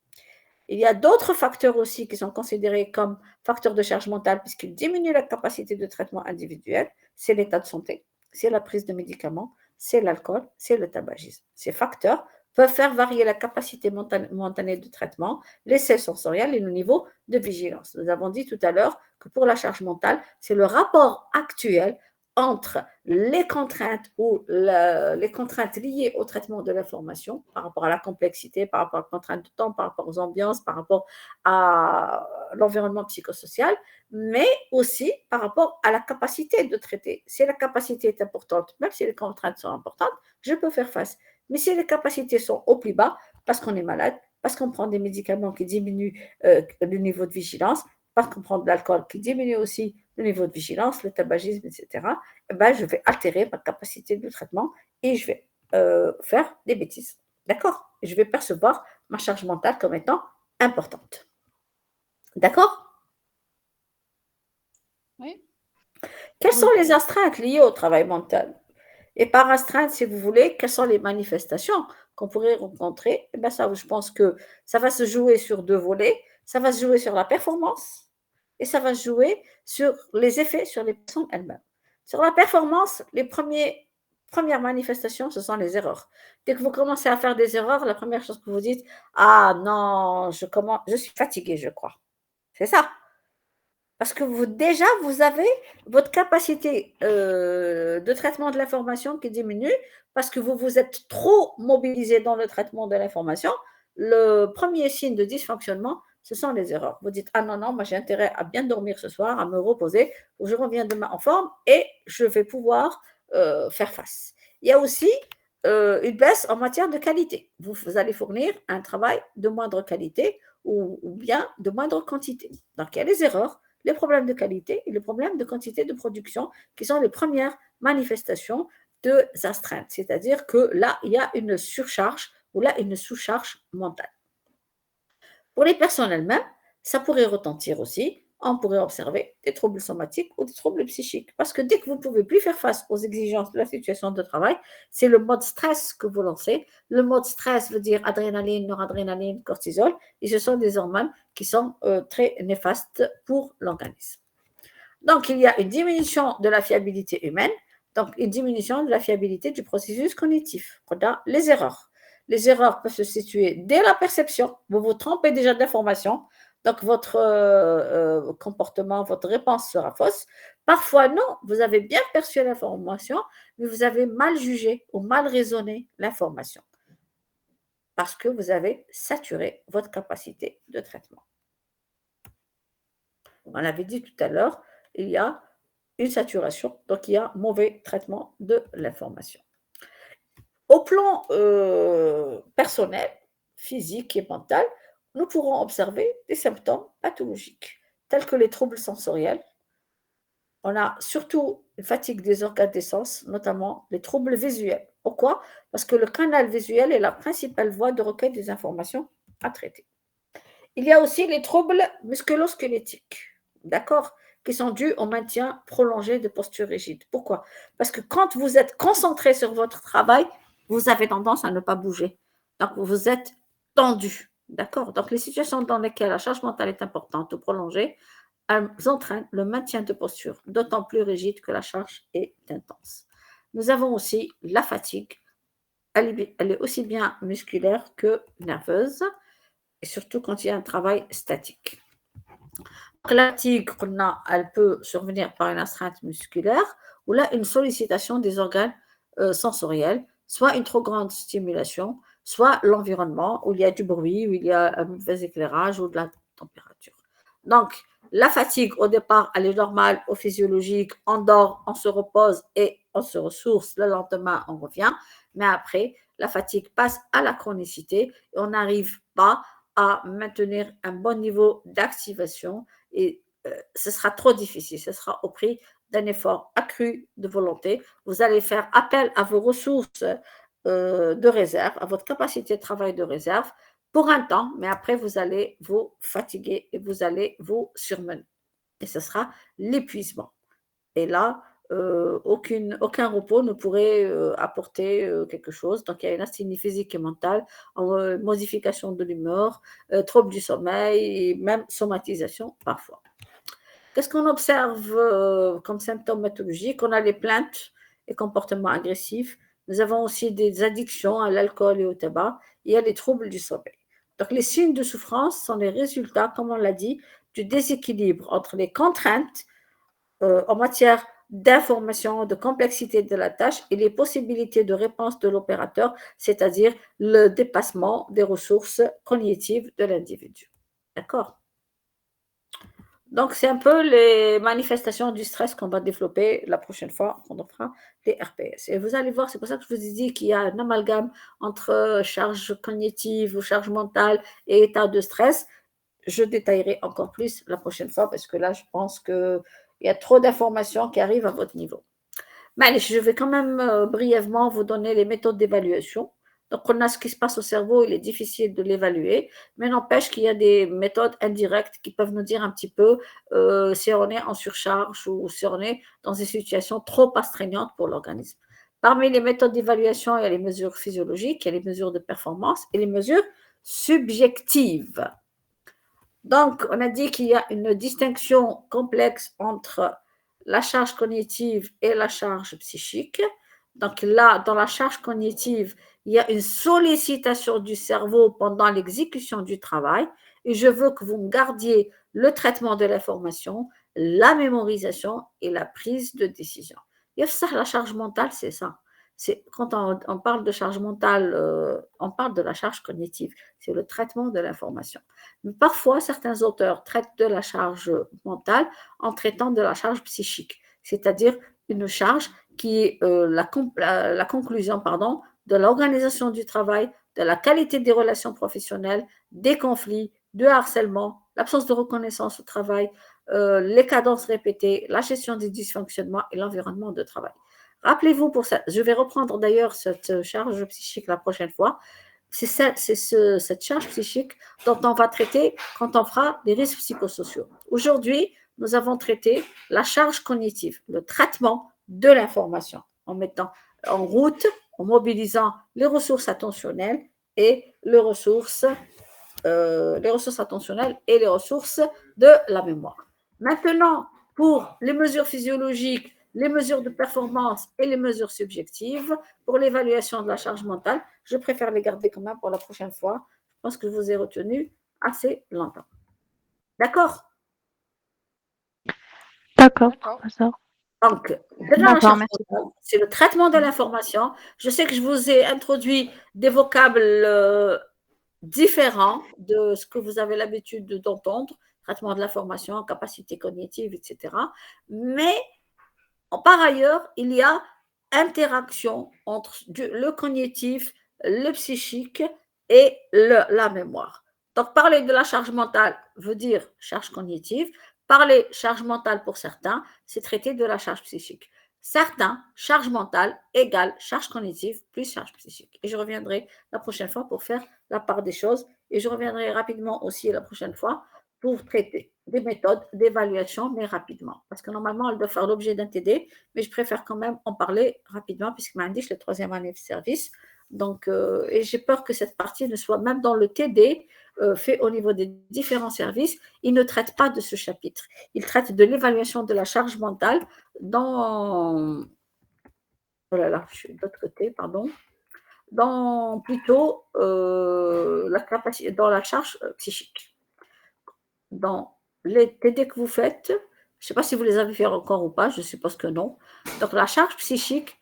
Speaker 1: Il y a d'autres facteurs aussi qui sont considérés comme facteurs de charge mentale puisqu'ils diminuent la capacité de traitement individuel. C'est l'état de santé, c'est la prise de médicaments, c'est l'alcool, c'est le tabagisme. Ces facteurs peuvent faire varier la capacité momentanée de traitement, l'essai sensoriel et le niveau de vigilance. Nous avons dit tout à l'heure que pour la charge mentale, c'est le rapport actuel entre les contraintes ou les contraintes liées au traitement de l'information par rapport à la complexité, par rapport à la contrainte de temps, par rapport aux ambiances, par rapport à l'environnement psychosocial, mais aussi par rapport à la capacité de traiter. Si la capacité est importante, même si les contraintes sont importantes, je peux faire face. Mais si les capacités sont au plus bas, parce qu'on est malade, parce qu'on prend des médicaments qui diminuent le niveau de vigilance, parce qu'on prend de l'alcool qui diminue aussi le niveau de vigilance, le tabagisme, etc., eh ben, je vais altérer ma capacité de traitement et je vais faire des bêtises. D'accord? Je vais percevoir ma charge mentale comme étant importante. D'accord?
Speaker 2: Oui.
Speaker 1: Quelles sont les astreintes liées au travail mental? Et par astreinte, si vous voulez, quelles sont les manifestations qu'on pourrait rencontrer? Eh bien, ça, je pense que ça va se jouer sur deux volets. Ça va se jouer sur la performance et ça va se jouer sur les effets sur les personnes elles-mêmes. Sur la performance, les premières manifestations, ce sont les erreurs. Dès que vous commencez à faire des erreurs, la première chose que vous dites, ah non, je suis fatiguée, je crois. C'est ça. Parce que vous avez votre capacité de traitement de l'information qui diminue parce que vous vous êtes trop mobilisé dans le traitement de l'information. Le premier signe de dysfonctionnement, ce sont les erreurs. Vous dites, ah non, non, moi j'ai intérêt à bien dormir ce soir, à me reposer, je reviens demain en forme et je vais pouvoir faire face. Il y a aussi une baisse en matière de qualité. Vous allez fournir un travail de moindre qualité ou bien de moindre quantité. Donc il y a les erreurs, les problèmes de qualité et les problèmes de quantité de production qui sont les premières manifestations de astreinte. C'est-à-dire que là, il y a une surcharge ou là, une sous-charge mentale. Pour les personnes elles-mêmes, ça pourrait retentir aussi. On pourrait observer des troubles somatiques ou des troubles psychiques. Parce que dès que vous ne pouvez plus faire face aux exigences de la situation de travail, c'est le mode stress que vous lancez. Le mode stress veut dire adrénaline, noradrénaline, cortisol. Et ce sont des hormones qui sont très néfastes pour l'organisme. Donc, il y a une diminution de la fiabilité humaine, donc une diminution de la fiabilité du processus cognitif. Les erreurs. Les erreurs peuvent se situer dès la perception. Vous vous trompez déjà d'information, donc votre comportement, votre réponse sera fausse. Parfois, non, vous avez bien perçu l'information, mais vous avez mal jugé ou mal raisonné l'information parce que vous avez saturé votre capacité de traitement. On l'avait dit tout à l'heure, il y a une saturation, donc il y a mauvais traitement de l'information. Au plan personnel, physique et mental, nous pourrons observer des symptômes pathologiques, tels que les troubles sensoriels. On a surtout une fatigue des organes des sens, notamment les troubles visuels. Pourquoi? Parce que le canal visuel est la principale voie de recueil des informations à traiter. Il y a aussi les troubles musculo-squelettiques, d'accord, qui sont dus au maintien prolongé de postures rigides. Pourquoi? Parce que quand vous êtes concentré sur votre travail, vous avez tendance à ne pas bouger. Donc, vous êtes tendu, d'accord? Donc, les situations dans lesquelles la charge mentale est importante ou prolongée, elles entraînent le maintien de postures d'autant plus rigides que la charge est intense. Nous avons aussi la fatigue. Elle est aussi bien musculaire que nerveuse, et surtout quand il y a un travail statique. La fatigue, elle peut survenir par une astreinte musculaire ou là une sollicitation des organes sensoriels, soit une trop grande stimulation, soit l'environnement où il y a du bruit, où il y a un mauvais éclairage ou de la température. Donc, la fatigue, au départ, elle est normale, au physiologique, on dort, on se repose et on se ressource. Le lendemain, on revient. Mais après, la fatigue passe à la chronicité et on n'arrive pas à maintenir un bon niveau d'activation et ce sera trop difficile. Ce sera au prix d'un effort accru de volonté. Vous allez faire appel à vos ressources de réserve, à votre capacité de travail de réserve pour un temps, mais après, vous allez vous fatiguer et vous allez vous surmener. Et ce sera l'épuisement. Et là, aucun repos ne pourrait apporter quelque chose. Donc, il y a une asthénie physique et mentale, modification de l'humeur, trouble du sommeil et même somatisation parfois. Qu'est-ce qu'on observe comme symptomatologie? On a les plaintes et comportements agressifs. Nous avons aussi des addictions à l'alcool et au tabac. Il y a les troubles du sommeil. Donc, les signes de souffrance sont les résultats, comme on l'a dit, du déséquilibre entre les contraintes en matière d'information, de complexité de la tâche et les possibilités de réponse de l'opérateur, c'est-à-dire le dépassement des ressources cognitives de l'individu. D'accord? Donc, c'est un peu les manifestations du stress qu'on va développer la prochaine fois quand on fera les RPS. Et vous allez voir, c'est pour ça que je vous ai dit qu'il y a un amalgame entre charge cognitive ou charge mentale et état de stress. Je détaillerai encore plus la prochaine fois parce que là, je pense qu'il y a trop d'informations qui arrivent à votre niveau. Mais je vais quand même brièvement vous donner les méthodes d'évaluation. Donc, on a ce qui se passe au cerveau, il est difficile de l'évaluer, mais n'empêche qu'il y a des méthodes indirectes qui peuvent nous dire un petit peu si on est en surcharge ou si on est dans des situations trop astreignantes pour l'organisme. Parmi les méthodes d'évaluation, il y a les mesures physiologiques, il y a les mesures de performance et les mesures subjectives. Donc, on a dit qu'il y a une distinction complexe entre la charge cognitive et la charge psychique. Donc là, dans la charge cognitive, il y a une sollicitation du cerveau pendant l'exécution du travail et je veux que vous me gardiez le traitement de l'information, la mémorisation et la prise de décision. Et ça, la charge mentale, c'est ça. C'est, quand on parle de charge mentale, on parle de la charge cognitive. C'est le traitement de l'information. Mais parfois, certains auteurs traitent de la charge mentale en traitant de la charge psychique, c'est-à-dire une charge qui est la conclusion de l'organisation du travail, de la qualité des relations professionnelles, des conflits, du harcèlement, l'absence de reconnaissance au travail, les cadences répétées, la gestion des dysfonctionnements et l'environnement de travail. Rappelez-vous pour ça, je vais reprendre d'ailleurs cette charge psychique la prochaine fois. C'est cette charge psychique dont on va traiter quand on fera des risques psychosociaux. Aujourd'hui, nous avons traité la charge cognitive, le traitement de l'information, en mettant en route, en mobilisant les ressources attentionnelles et les ressources attentionnelles et les ressources de la mémoire. Maintenant, pour les mesures physiologiques, les mesures de performance et les mesures subjectives, pour l'évaluation de la charge mentale, je préfère les garder quand même pour la prochaine fois. Je pense que je vous ai retenu assez longtemps. D'accord?
Speaker 3: D'accord, professeur.
Speaker 1: Donc, la charge mentale, c'est le traitement de l'information. Je sais que je vous ai introduit des vocables différents de ce que vous avez l'habitude d'entendre, traitement de l'information, capacité cognitive, etc. Mais par ailleurs, il y a interaction entre le cognitif, le psychique et la mémoire. Donc, parler de la charge mentale veut dire charge cognitive. Parler charge mentale pour certains, c'est traiter de la charge psychique. Certains, charge mentale égale charge cognitive plus charge psychique. Et je reviendrai la prochaine fois pour faire la part des choses. Et je reviendrai rapidement aussi la prochaine fois pour traiter des méthodes d'évaluation, mais rapidement. Parce que normalement, elle doit faire l'objet d'un TD, mais je préfère quand même en parler rapidement, puisque m'indique le 3e année de service. Donc, et j'ai peur que cette partie ne soit même dans le TD fait au niveau des différents services. Il ne traite pas de ce chapitre. Il traite de l'évaluation de la charge mentale dans... Oh là là, je suis de l'autre côté, pardon. Dans plutôt la capacité, dans la charge psychique. Dans les TD que vous faites, je ne sais pas si vous les avez fait encore ou pas, je suppose que non. Donc, la charge psychique,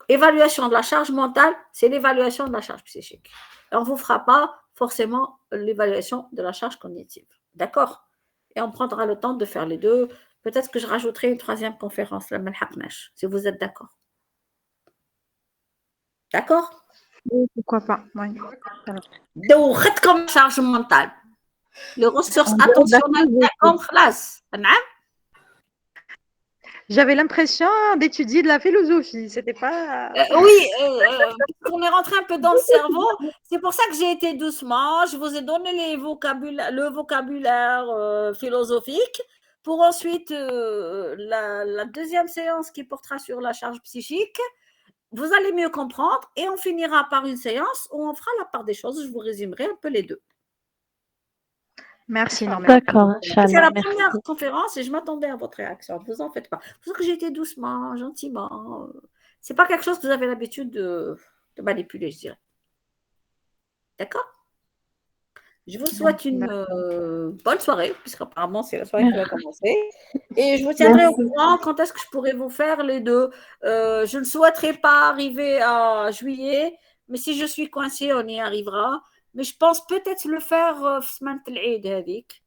Speaker 1: évaluation de la charge mentale, c'est l'évaluation de la charge psychique. Et on ne vous fera pas forcément l'évaluation de la charge cognitive. D'accord? Et on prendra le temps de faire les deux. Peut-être que je rajouterai une troisième conférence, la Malhaknash, si vous êtes d'accord. D'accord?
Speaker 4: Oui, pourquoi pas. Oui.
Speaker 1: Donc, comme charge mentale. Les ressources attentionnelles, comme classe.
Speaker 4: J'avais l'impression d'étudier de la philosophie. C'était pas.
Speaker 1: Oui, on est rentré un peu dans le cerveau. C'est pour ça que j'ai été doucement. Je vous ai donné le vocabulaire philosophique pour ensuite la deuxième séance qui portera sur la charge psychique. Vous allez mieux comprendre et on finira par une séance où on fera la part des choses. Je vous résumerai un peu les deux.
Speaker 4: Merci, non,
Speaker 3: D'accord,
Speaker 1: C'est la
Speaker 3: Inch'Allah,
Speaker 1: première
Speaker 3: merci.
Speaker 1: conférence et je m'attendais à votre réaction. Ne vous en faites pas. C'est pour ça que j'ai été doucement, gentiment. C'est pas quelque chose que vous avez l'habitude de manipuler, je dirais. D'accord? Je vous souhaite une bonne soirée, puisqu'apparemment c'est la soirée qui va commencer. Et je vous tiendrai au courant quand est-ce que je pourrai vous faire les deux. Je ne souhaiterais pas arriver à juillet, mais si je suis coincée, on y arrivera. Mais je pense peut-être le faire في سمانة العيد هذيك.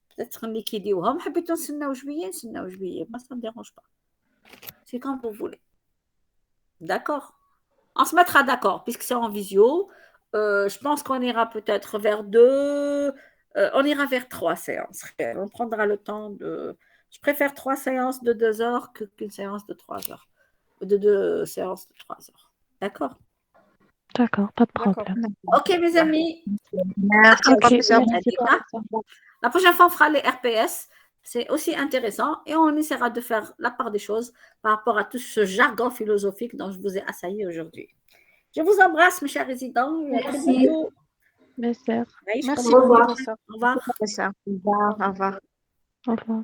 Speaker 1: Peut-être اللي كيديوها. حبيتوا نستناو juillet, moi ça ne me dérange pas. C'est quand vous voulez. D'accord? On se mettra d'accord, puisque c'est en visio. Je pense qu'on ira peut-être vers on ira vers 3 séances. On prendra le temps de. Je préfère 3 séances de 2 heures qu'une séance de 3 heures. De 2 séances de 3 heures. D'accord?
Speaker 3: D'accord, pas de problème.
Speaker 1: Ok, mes amis.
Speaker 4: Merci,
Speaker 3: Ok,
Speaker 4: professeur.
Speaker 3: merci, professeur.
Speaker 1: La prochaine fois, on fera les RPS. C'est aussi intéressant et on essaiera de faire la part des choses par rapport à tout ce jargon philosophique dont je vous ai assailli aujourd'hui. Je vous embrasse, mes chers résidents. Et à très bientôt.
Speaker 3: Merci.
Speaker 2: Merci
Speaker 1: Au
Speaker 2: beaucoup,
Speaker 1: revoir.
Speaker 2: professeur.
Speaker 1: Au revoir.
Speaker 4: Professeur. Au revoir. Au revoir.
Speaker 3: Au revoir.